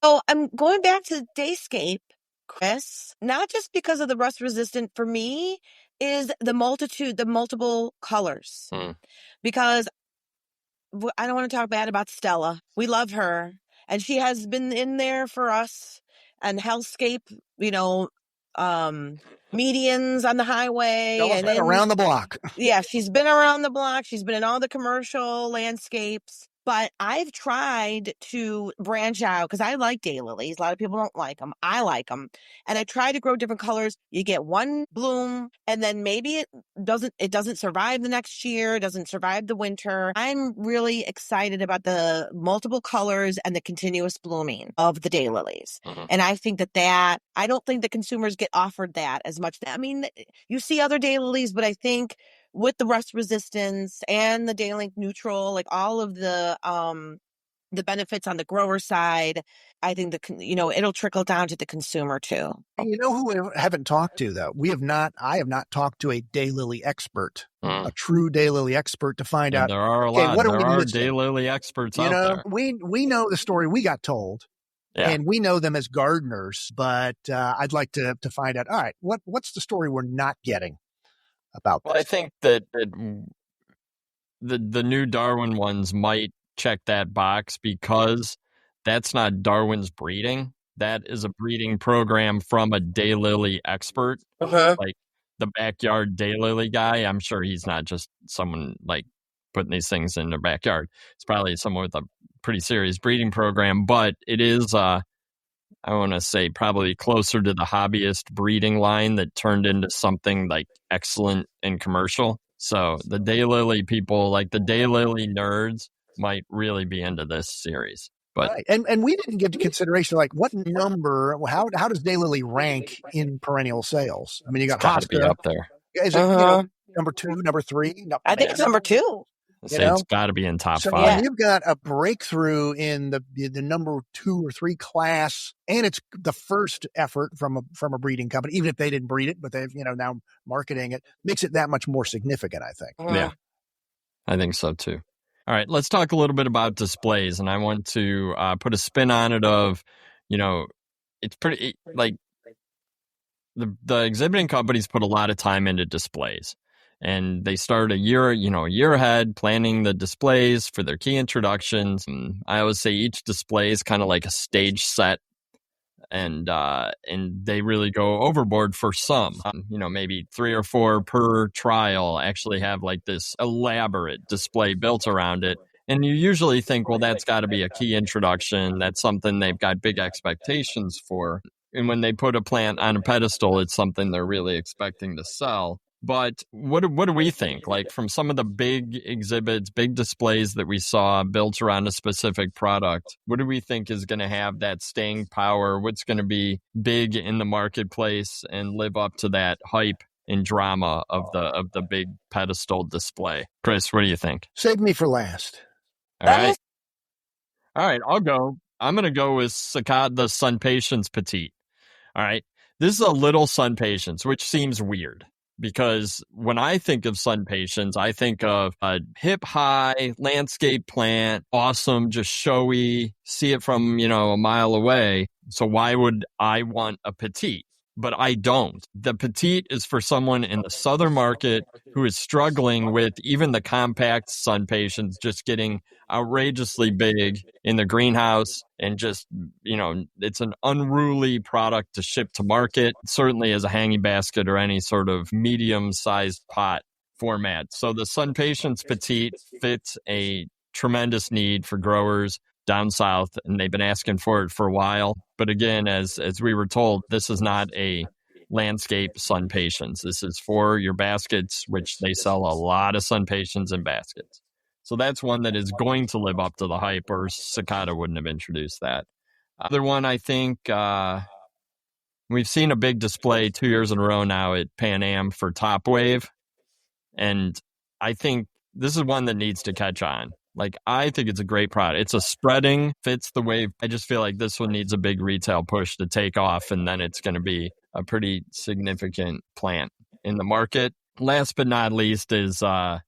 Oh, I'm going back to Dayscape, Chris, not just because of the rust resistant. For me is the multiple colors. Because I don't want to talk bad about Stella. We love her. And she has been in there for us. And Hellscape, medians on the highway. Around the block. Yeah, she's been around the block. She's been in all the commercial landscapes. But I've tried to branch out because I like daylilies. A lot of people don't like them. I like them. And I try to grow different colors. You get one bloom and then maybe it doesn't survive the next year, doesn't survive the winter. I'm really excited about the multiple colors and the continuous blooming of the daylilies. And I think that I don't think the consumers get offered that as much. I mean, you see other daylilies, but I think with the rust resistance and the day length neutral, like all of the benefits on the grower side, I think it'll trickle down to the consumer too. And you know who we haven't talked to though? I have not talked to a daylily expert, a true daylily expert to find out. There are a lot. What are there we are missing? daylily experts You out know, there. we know the story we got told. Yeah. And we know them as gardeners, but I'd like to find out. All right, what's the story we're not getting about this? Well, I think that the new Darwin ones might check that box because that's not Darwin's breeding. That is a breeding program from a daylily expert, like the backyard daylily guy. I'm sure he's not just someone like putting these things in their backyard. It's probably someone with a pretty serious breeding program, but it is, I want to say, probably closer to the hobbyist breeding line that turned into something like excellent and commercial. So the daylily people, like the daylily nerds, might really be into this series. But right. And we didn't give to consideration like what number, how does daylily rank in perennial sales? I mean, you got it's got to be hosta. up there. Is it number 2, number 3? No, I think it's number 2. It's got to be in top 5. When you've got a breakthrough in the number 2 or 3 class, and it's the first effort from a breeding company, even if they didn't breed it, but they've now marketing it, makes it that much more significant, I think. Yeah, I think so too. All right, let's talk a little bit about displays, and I want to put a spin on it of, it's pretty like the exhibiting companies put a lot of time into displays. And they start a year ahead planning the displays for their key introductions. And I always say each display is kind of like a stage set, and they really go overboard for some. Maybe 3 or 4 per trial actually have like this elaborate display built around it. And you usually think, well, that's got to be a key introduction. That's something they've got big expectations for. And when they put a plant on a pedestal, it's something they're really expecting to sell. But what do we think? Like from some of the big exhibits, big displays that we saw built around a specific product, what do we think is going to have that staying power? What's going to be big in the marketplace and live up to that hype and drama of the big pedestal display? Chris, what do you think? Save me for last. All right, I'll go. I'm going to go with the Sun Patience Petite. All right, this is a little Sun Patience, which seems weird. Because when I think of Sun Patience, I think of a hip high landscape plant, awesome, just showy, see it from, a mile away. So why would I want a petite? But I don't. The petite is for someone in the southern market who is struggling with even the compact Sun Patience just getting outrageously big in the greenhouse, and just, it's an unruly product to ship to market, certainly as a hanging basket or any sort of medium-sized pot format. So the Sun Patience Petite fits a tremendous need for growers down south, and they've been asking for it for a while. But again, as we were told, this is not a landscape Sun Patience. This is for your baskets, which they sell a lot of Sun Patience in baskets. So that's one that is going to live up to the hype, or Cicada wouldn't have introduced that. Other one, I think, we've seen a big display 2 years in a row now at Pan Am for Top Wave. And I think this is one that needs to catch on. Like, I think it's a great product. It's a spreading, fits the wave. I just feel like this one needs a big retail push to take off, and then it's going to be a pretty significant plant in the market. Last but not least is, Pan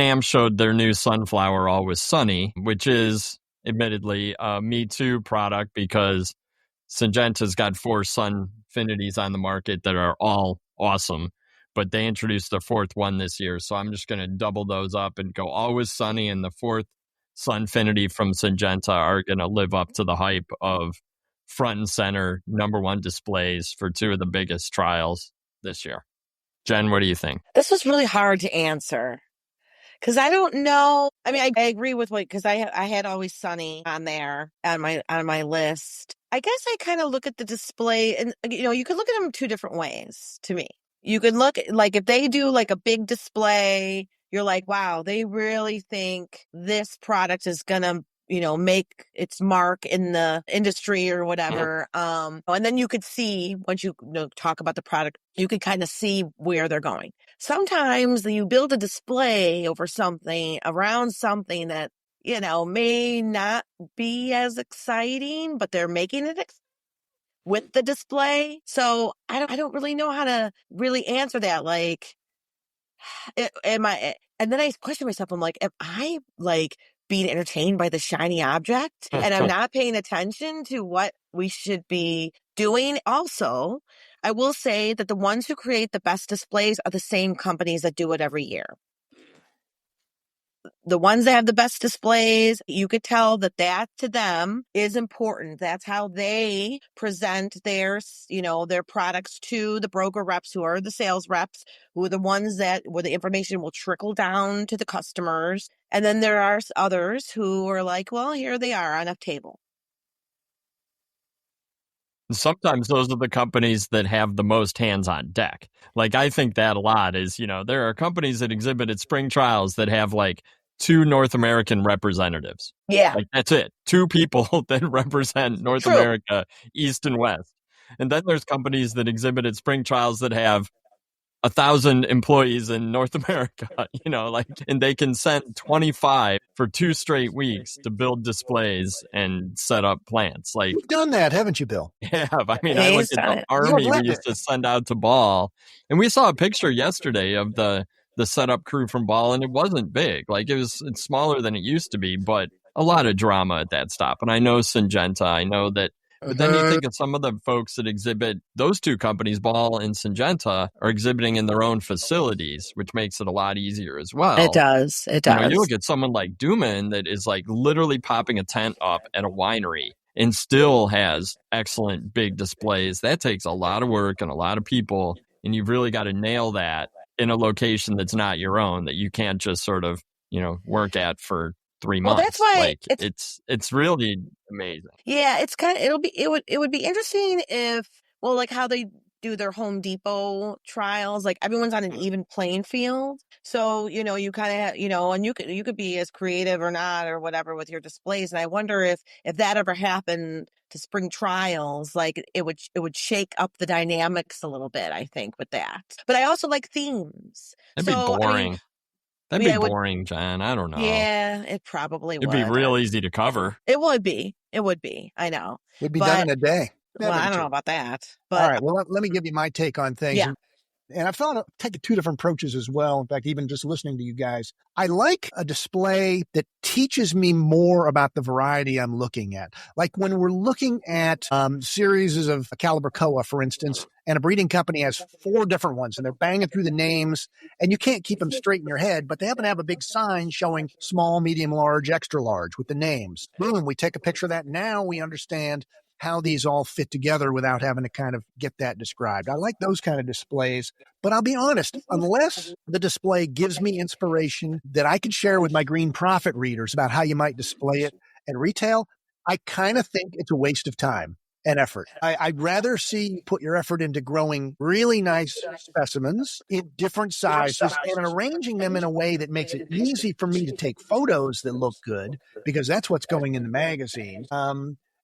Am showed their new sunflower Always Sunny, which is admittedly a Me Too product because Syngenta's got 4 Sunfinities on the market that are all awesome. But they introduced the 4th one this year. So I'm just going to double those up and go Always Sunny, and the 4th Sunfinity from Syngenta are going to live up to the hype of front and center #1 displays for 2 of the biggest trials this year. Jen, what do you think? This was really hard to answer Because I don't know. I mean, I agree with because I had Always Sunny on there on my list. I guess I kind of look at the display, and you could look at them two different ways to me. You could look like if they do like a big display, you're like, wow, they really think this product is gonna make its mark in the industry or whatever. And then you could see once you talk about the product, you could kind of see where they're going. Sometimes you build a display over something around something that, may not be as exciting, but they're making it with the display. So I don't really know how to really answer that. Like, and then I question myself, I'm like, am I like being entertained by the shiny object and I'm not paying attention to what we should be doing? Also, I will say that the ones who create the best displays are the same companies that do it every year. The ones that have the best displays, you could tell that to them is important. That's how they present their products to the broker reps, who are the sales reps, who are the ones where the information will trickle down to the customers. And then there are others who are like, well, here they are on a table. Sometimes those are the companies that have the most hands on deck. Like, I think that a lot is, there are companies that exhibit at spring trials that have like 2 North American representatives. Yeah. Like, that's it. 2 people that represent North America, East and West. And then there's companies that exhibit at spring trials that have 1,000 employees in North America, and they can send 25 for 2 straight weeks to build displays and set up plants. Like, you've done that, haven't you, Bill? Yeah, I mean, I look at the army we used to send out to Ball, and we saw a picture yesterday of the setup crew from Ball, and it wasn't big. Like, it's smaller than it used to be, but a lot of drama at that stop. And I know Syngenta, I know that. But then you think of some of the folks that exhibit, those 2 companies, Ball and Syngenta, are exhibiting in their own facilities, which makes it a lot easier as well. It does. It does. You look at someone like Duman that is like literally popping a tent up at a winery and still has excellent big displays. That takes a lot of work and a lot of people, and you've really got to nail that in a location that's not your own, that you can't just sort of, work at for 3 months. Well, that's why like, it's really amazing. Yeah, it would be interesting if, like how they do their Home Depot trials, like everyone's on an even playing field. So, you kind of, and you could be as creative or not or whatever with your displays. And I wonder if that ever happened to spring trials, like it would shake up the dynamics a little bit, I think, with that. But I also like themes. That'd be boring. That'd be boring, Jen. I don't know. Yeah, it probably would. It'd be real easy to cover. It would be. It would be. I know. It'd be done in a day. Well, I don't know about that. But all right. Well, let me give you my take on things. Yeah. And I've thought of taking 2 different approaches as well. In fact, even just listening to you guys, I like a display that teaches me more about the variety I'm looking at. Like when we're looking at series of Caliber Koa, for instance, and a breeding company has 4 different ones and they're banging through the names and you can't keep them straight in your head, but they happen to have a big sign showing small, medium, large, extra large with the names. Boom, we take a picture of that. Now we understand how these all fit together without having to kind of get that described. I like those kind of displays, but I'll be honest, unless the display gives me inspiration that I can share with my Green Profit readers about how you might display it at retail, I kind of think it's a waste of time and effort. I'd rather see you put your effort into growing really nice specimens in different sizes and arranging them in a way that makes it easy for me to take photos that look good, because that's what's going in the magazine.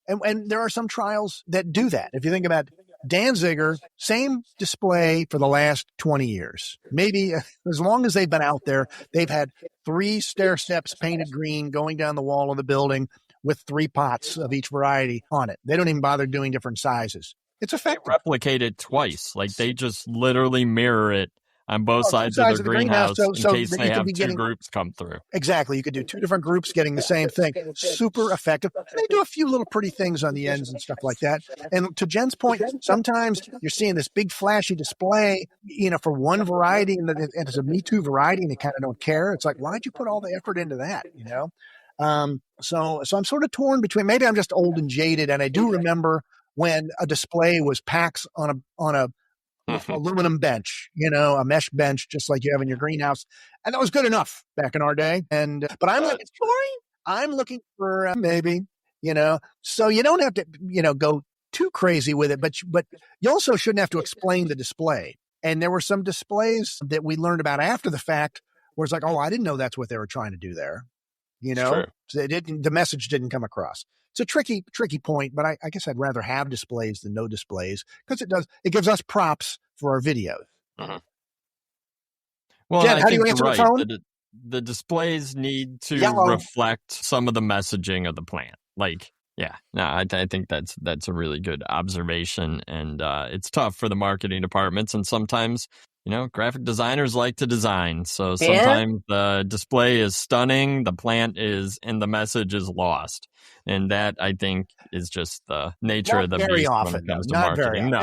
And there are some trials that do that. If you think about Danziger, same display for the last 20 years. Maybe as long as they've been out there, they've had 3 stair steps painted green going down the wall of the building with 3 pots of each variety on it. They don't even bother doing different sizes. It's effective. They replicate it twice. Like, they just literally mirror it on both sides of the greenhouse in case they have 2 groups come through. Exactly. You could do 2 different groups getting the same thing. Super effective. And they do a few little pretty things on the ends and stuff like that. And to Jen's point, sometimes you're seeing this big flashy display, for one variety, and it's a Me Too variety, and you kind of don't care. It's like, why'd you put all the effort into that, So I'm sort of torn between, maybe I'm just old and jaded, and I do remember when a display was packs on a aluminum bench, a mesh bench, just like you have in your greenhouse. And that was good enough back in our day. But I'm looking for maybe, so you don't have to, go too crazy with it, but you also shouldn't have to explain the display. And there were some displays that we learned about after the fact where it's like, oh, I didn't know that's what they were trying to do there. So the message didn't come across. It's a tricky point, but I guess I'd rather have displays than no displays because it gives us props for our videos. Uh-huh. Well, Jen, how do you answer the phone? The displays need to reflect some of the messaging of the plant. I think that's a really good observation, and it's tough for the marketing departments, and sometimes, graphic designers like to design, so sometimes the display is stunning, the plant is, and the message is lost, and that I think is just the nature of the beast when it comes to marketing.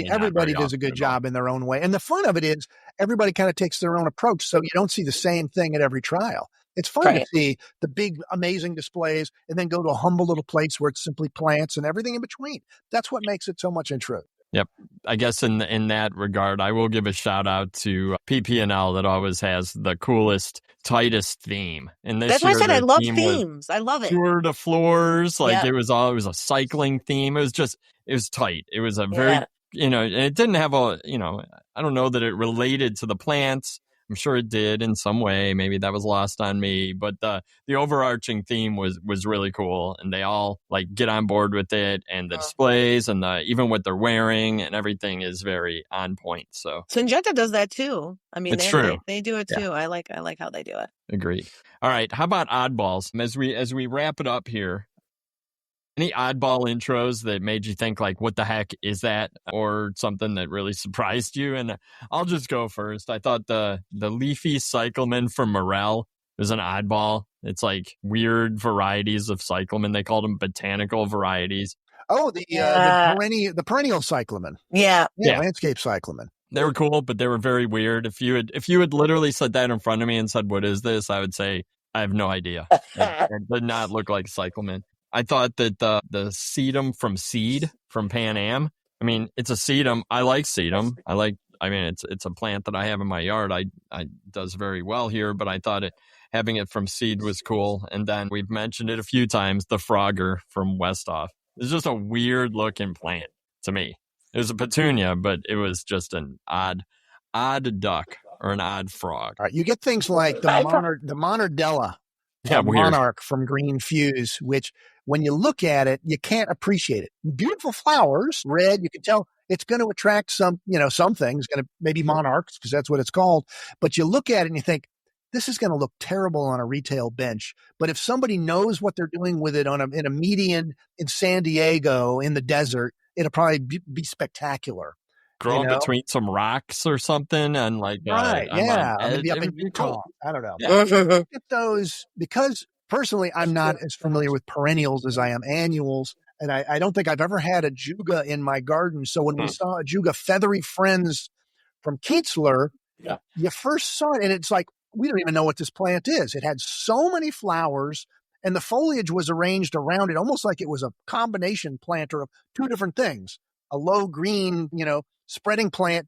Everybody does a good job in their own way, and the fun of it is everybody kind of takes their own approach, so you don't see the same thing at every trial. It's fun to see the big, amazing displays and then go to a humble little place where it's simply plants and everything in between. That's what makes it so much interesting. Yep. I guess in that regard, I will give a shout out to PP&L that always has the coolest, tightest theme. And that's why I said I love themes. I love it. Tour de floors, it was a cycling theme. It was tight. It was a very, and it didn't have I don't know that it related to the plants. I'm sure it did in some way. Maybe that was lost on me. But the overarching theme was really cool. And they all get on board with it. And the displays and even what they're wearing and everything is very on point. So Syngenta does that too. I mean, it's true. They do it too. Yeah. I like how they do it. Agreed. All right. How about oddballs? As we wrap it up here, any oddball intros that made you think what the heck is that, or something that really surprised you? And I'll just go first. I thought the leafy cyclamen from Morel was an oddball. It's weird varieties of cyclamen. They called them botanical varieties. Oh, the perennial cyclamen. Yeah. Landscape cyclamen. They were cool, but they were very weird. If you had literally said that in front of me and said, "What is this?" I would say, "I have no idea." It did not look like cyclamen. I thought that the sedum from Seed from Pan Am, I mean, it's a sedum. I like sedum. It's a plant that I have in my yard. I does very well here, but I thought having it from Seed was cool. And then we've mentioned it a few times, the Frogger from Westhoff. It's just a weird looking plant to me. It was a petunia, but it was just an odd duck or an odd frog. All right, you get things like the Monardella. Monarch from Green Fuse, which when you look at it, you can't appreciate it. Beautiful flowers, red, you can tell it's going to attract some things, going to maybe monarchs because that's what it's called. But you look at it and you think, this is going to look terrible on a retail bench. But if somebody knows what they're doing with it in a median in San Diego in the desert, it'll probably be spectacular. Growing between some rocks or something, and maybe up in Utah. I don't know. Yeah. Get those, because personally, I'm not as familiar with perennials as I am annuals, and I don't think I've ever had a Juga in my garden. So when we saw a Juga Feathery Friends from Kienzler, you first saw it, and it's we don't even know what this plant is. It had so many flowers, and the foliage was arranged around it, almost like it was a combination planter of two different things: a low green, spreading plant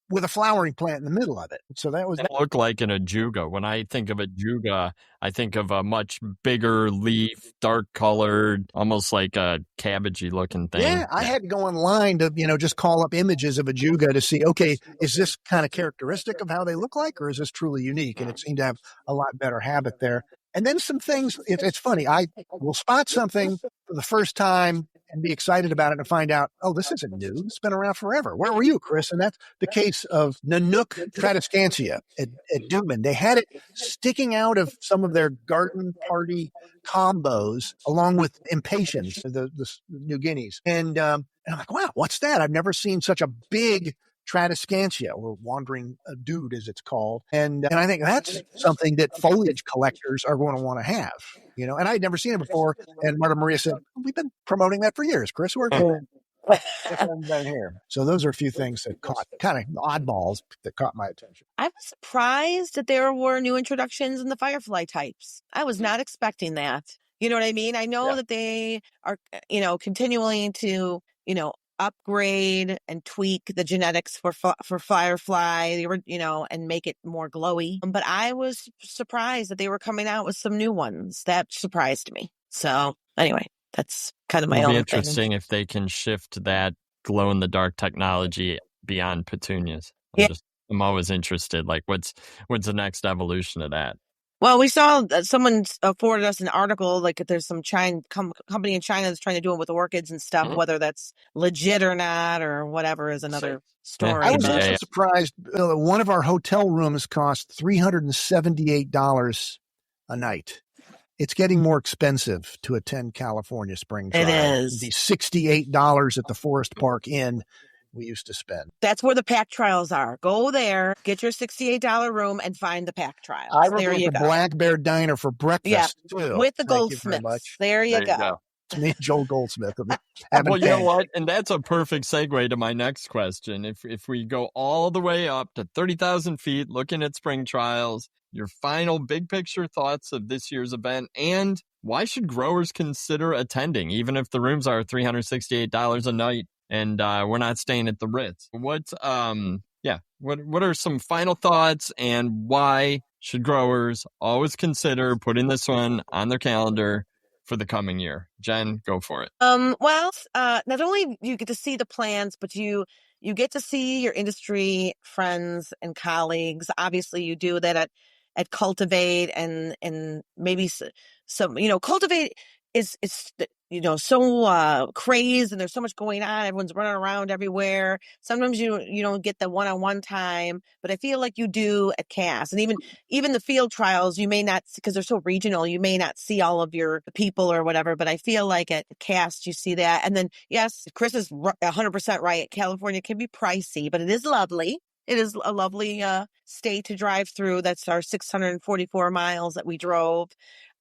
with a flowering plant in the middle of it. So that looked like an ajuga. When I think of ajuga, I think of a much bigger leaf, dark colored, almost like a cabbagey looking thing. Yeah, I had to go online to, just call up images of ajuga to see, okay, is this kind of characteristic of how they look like, or is this truly unique? And it seemed to have a lot better habit there. And then some things, it's funny, I will spot something for the first time and be excited about it and find out, oh, this isn't new. It's been around forever. Where were you, Chris? And that's the case of Nanook Tradescantia at Dubin. They had it sticking out of some of their garden party combos along with Impatiens, the New Guineas. And I'm like, wow, what's that? I've never seen such a big Tradescantia, or wandering dude as it's called. And I think that's something that foliage collectors are going to want to have, and I'd never seen it before. And Marta Maria said, we've been promoting that for years, Chris. We're doing here. So those are a few things that caught, kind of oddballs that caught my attention. I was surprised that there were new introductions in the firefly types. I was not expecting that. You know what I mean? I know that they are, continuing to, upgrade and tweak the genetics for Firefly, and make it more glowy. But I was surprised that they were coming out with some new ones. That surprised me. So anyway, that's kind of my own thing. It'll be interesting if they can shift that glow-in-the-dark technology beyond petunias. I'm always interested. Like, what's the next evolution of that? Well, we saw that someone forwarded us an article, like there's some company in China that's trying to do it with orchids and stuff, whether that's legit or not or whatever is another story. I was also surprised. One of our hotel rooms cost $378 a night. It's getting more expensive to attend California spring trial. It is. The $68 at the Forest Park Inn we used to spend. That's where the pack trials are. Go there, get your $68 room, and find the pack trials. I remember the Black Bear Diner for breakfast, too. With the Goldsmiths. There you go. It's me and Joel Goldsmith. Well, you know what? And that's a perfect segue to my next question. If we go all the way up to 30,000 feet, looking at spring trials, your final big picture thoughts of this year's event, and why should growers consider attending, even if the rooms are $368 a night and we're not staying at the Ritz? What are some final thoughts, and why should growers always consider putting this one on their calendar for the coming year? Jen, go for it. Not only you get to see the plants, but you get to see your industry friends and colleagues. Obviously, you do that at Cultivate and maybe some, Cultivate is so crazed, and there's so much going on. Everyone's running around everywhere. Sometimes you don't get the one-on-one time, but I feel like you do at CAST. And even the field trials, you may not, because they're so regional, you may not see all of your people or whatever, but I feel like at CAST you see that. And then, yes, Chris is 100% right. California can be pricey, but it is lovely. It is a lovely state to drive through. That's our 644 miles that we drove.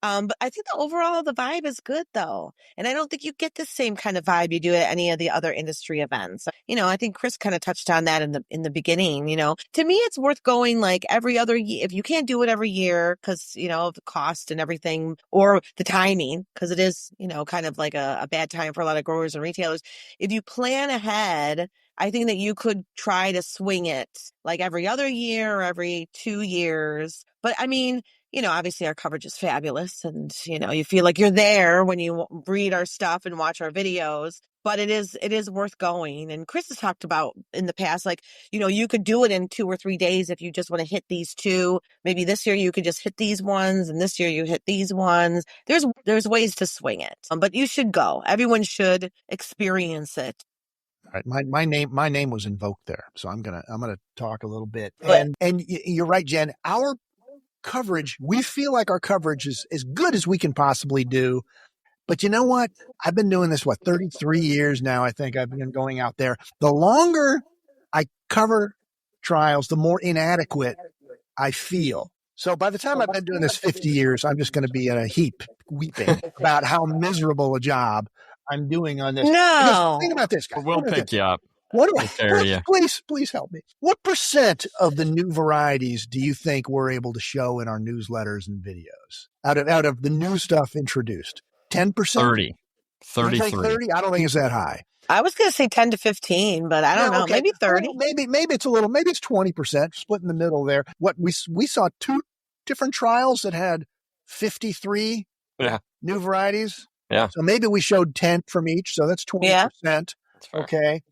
But I think the vibe is good, though. And I don't think you get the same kind of vibe you do at any of the other industry events. I think Chris kind of touched on that in the beginning. To me, it's worth going like every other year. If you can't do it every year because, of the cost and everything, or the timing, because it is, kind of like a bad time for a lot of growers and retailers. If you plan ahead, I think that you could try to swing it like every other year or every 2 years. But I mean, obviously our coverage is fabulous, and, you feel like you're there when you read our stuff and watch our videos, but it is worth going. And Chris has talked about in the past, like, you could do it in 2 or 3 days if you just want to hit these two. Maybe this year you could just hit these ones, and this year you hit these ones. There's ways to swing it, but you should go. Everyone should experience it. All right, my name was invoked there, so I'm gonna talk a little bit. And you're right, Jen. Our coverage, we feel like our coverage is as good as we can possibly do. But you know what? I've been doing this, 33 years now. I think I've been going out there. The longer I cover trials, the more inadequate I feel. So by the time I've been doing this 50 years, I'm just going to be in a heap weeping about how miserable a job I'm doing on this. No. Because think about this, guys. We'll pick you up. Please help me. What percent of the new varieties do you think we're able to show in our newsletters and videos out of the new stuff introduced? 10%? 30. 33. 30? I don't think it's that high. I was going to say 10 to 15, but I don't know. Okay. Maybe 30. Maybe it's maybe it's 20%, split in the middle there. What we saw 2 different trials that had 53 new varieties. Yeah. So maybe we showed 10 from each. So that's 20%. Yeah. Okay.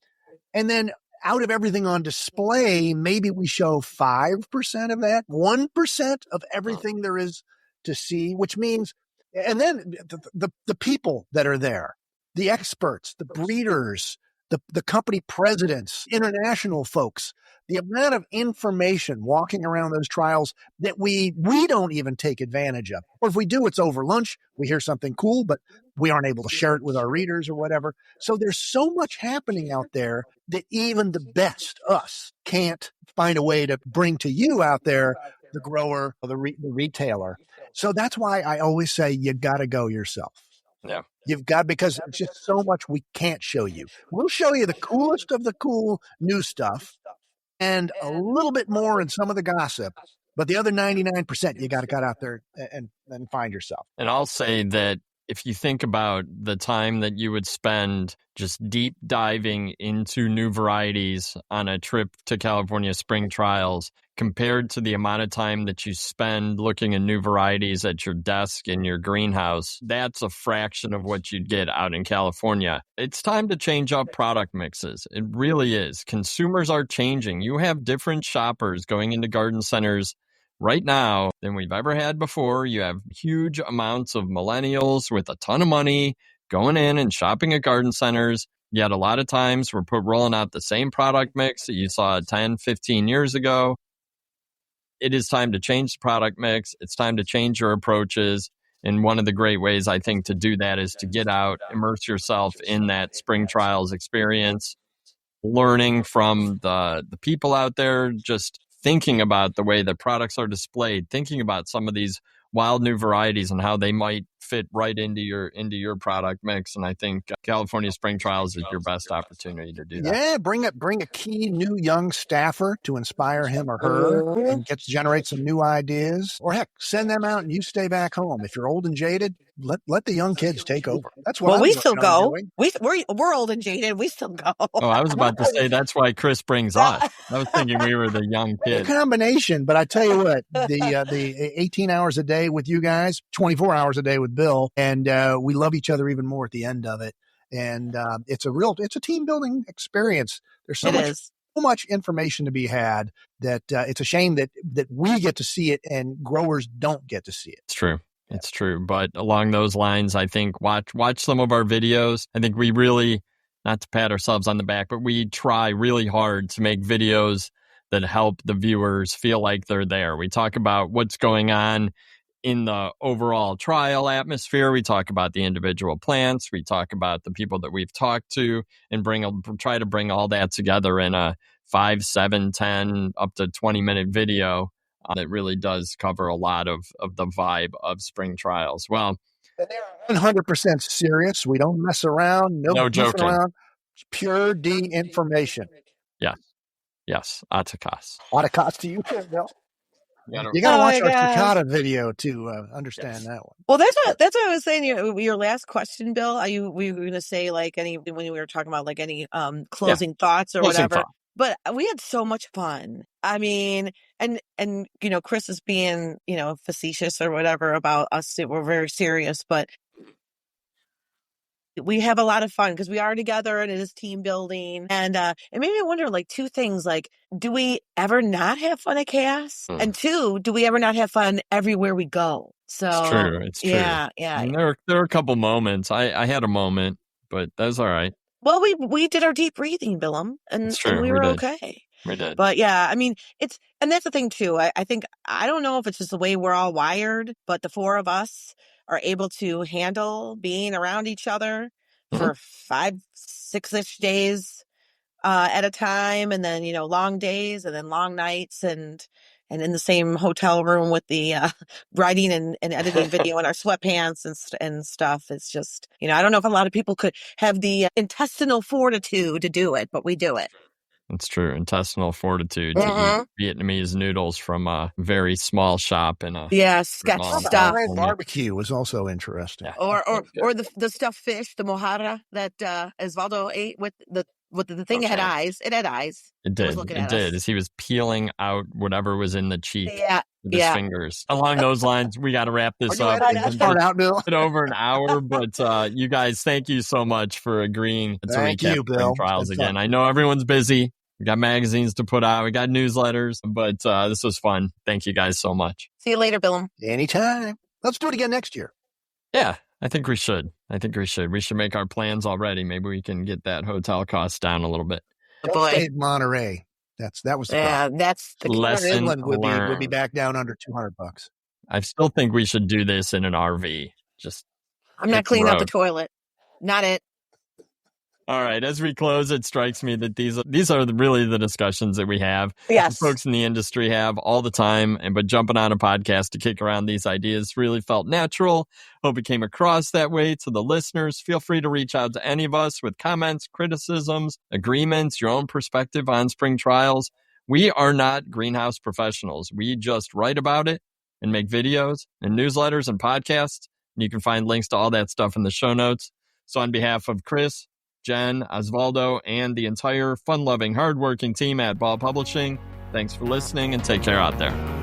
And then out of everything on display, maybe we show 5% of that, 1% of everything there is to see, which means, and then the people that are there, the experts, the breeders, the company presidents, international folks, the amount of information walking around those trials that we don't even take advantage of. Or if we do, it's over lunch. We hear something cool, but we aren't able to share it with our readers or whatever. So there's so much happening out there that even the best us can't find a way to bring to you out there, the grower or the retailer. So that's why I always say you got to go yourself. Yeah. You've got, because it's just so much we can't show you. We'll show you the coolest of the cool new stuff and a little bit more in some of the gossip, but the other 99%, you got to get out there and find yourself. And I'll say that if you think about the time that you would spend just deep diving into new varieties on a trip to California spring trials compared to the amount of time that you spend looking at new varieties at your desk in your greenhouse, that's a fraction of what you'd get out in California. It's time to change up product mixes. It really is. Consumers are changing. You have different shoppers going into garden centers right now than we've ever had before. You have huge amounts of millennials with a ton of money going in and shopping at garden centers. Yet a lot of times we're rolling out the same product mix that you saw 10, 15 years ago. It is time to change the product mix. It's time to change your approaches. And one of the great ways I think to do that is to get out, immerse yourself in that spring trials experience, learning from the people out there, just thinking about the way that products are displayed, thinking about some of these wild new varieties and how they might fit right into your product mix. And I think California Spring Trials is your best opportunity to do that. Yeah, bring a key new young staffer to inspire him or her and generate some new ideas. Or heck, send them out and you stay back home. If you're old and jaded, let the young kids take over. That's what we still go. Doing. We're old and jaded. We still go. Oh, I was about to say that's why Chris brings us. I was thinking we were the young kids. A combination, but I tell you what, the 18 hours a day with you guys, 24 hours a day with Bill, and we love each other even more at the end of it. And it's a team building experience. There's so much information to be had that it's a shame that we get to see it and growers don't get to see it. It's true. It's true. But along those lines, I think watch some of our videos. I think we really, not to pat ourselves on the back, but we try really hard to make videos that help the viewers feel like they're there. We talk about what's going on in the overall trial atmosphere. We talk about the individual plants. We talk about the people that we've talked to and try to bring all that together in a 5, 7, 10, up to 20-minute video that really does cover a lot of the vibe of spring trials. Well, they're 100% serious. We don't mess around. No joking. Around. It's pure information. Yes. Atakas. Atakas to you, Bill. You got to watch our cicada video to understand that one. Well, that's what I was saying. Your last question, Bill. We were going to say like when we were talking about like any closing thoughts or whatever. But we had so much fun. I mean, and Chris is being facetious or whatever about us. We're very serious, but we have a lot of fun because we are together and it is team building. And it made me wonder, like, two things. Like, do we ever not have fun at Chaos? And two, do we ever not have fun everywhere we go? So it's true. Yeah. And there are a couple moments. I had a moment, but that's all right. Well, we did our deep breathing, Billum, and we were okay. We did. But yeah, I mean, and that's the thing too. I think, I don't know if it's just the way we're all wired, but the four of us are able to handle being around each other for 5, 6-ish days at a time, and then long days, and then long nights, and in the same hotel room with the writing and editing video in our sweatpants and stuff. It's just I don't know if a lot of people could have the intestinal fortitude to do it, but we do it. It's true. Intestinal fortitude to eat Vietnamese noodles from a very small shop in a sketch stuff. Barbecue was also interesting. Yeah. Or the stuffed fish, the mojarra that Osvaldo ate with the thing that had eyes. It had eyes. It did. It did. As he was peeling out whatever was in the cheek with his fingers. Along those lines, we got to wrap this up. It's been over an hour, but you guys, thank you so much for agreeing to recap Bill. Trials again. I know everyone's busy. We got magazines to put out. We got newsletters, but this was fun. Thank you guys so much. See you later, Bill. Anytime. Let's do it again next year. Yeah, I think we should. We should make our plans already. Maybe we can get that hotel cost down a little bit. Stay in Monterey. That was the problem. That's the lesson Inland would be back down under $200. I still think we should do this in an RV. I'm not cleaning out the toilet. Not it. All right. As we close, it strikes me that these are really the discussions that we have. Yes. Folks in the industry have all the time. But jumping on a podcast to kick around these ideas really felt natural. Hope it came across that way to the listeners. Feel free to reach out to any of us with comments, criticisms, agreements, your own perspective on spring trials. We are not greenhouse professionals. We just write about it and make videos and newsletters and podcasts. And you can find links to all that stuff in the show notes. So on behalf of Chris, Jen, Osvaldo, and the entire fun-loving, hardworking team at Ball Publishing, thanks for listening and take care out there.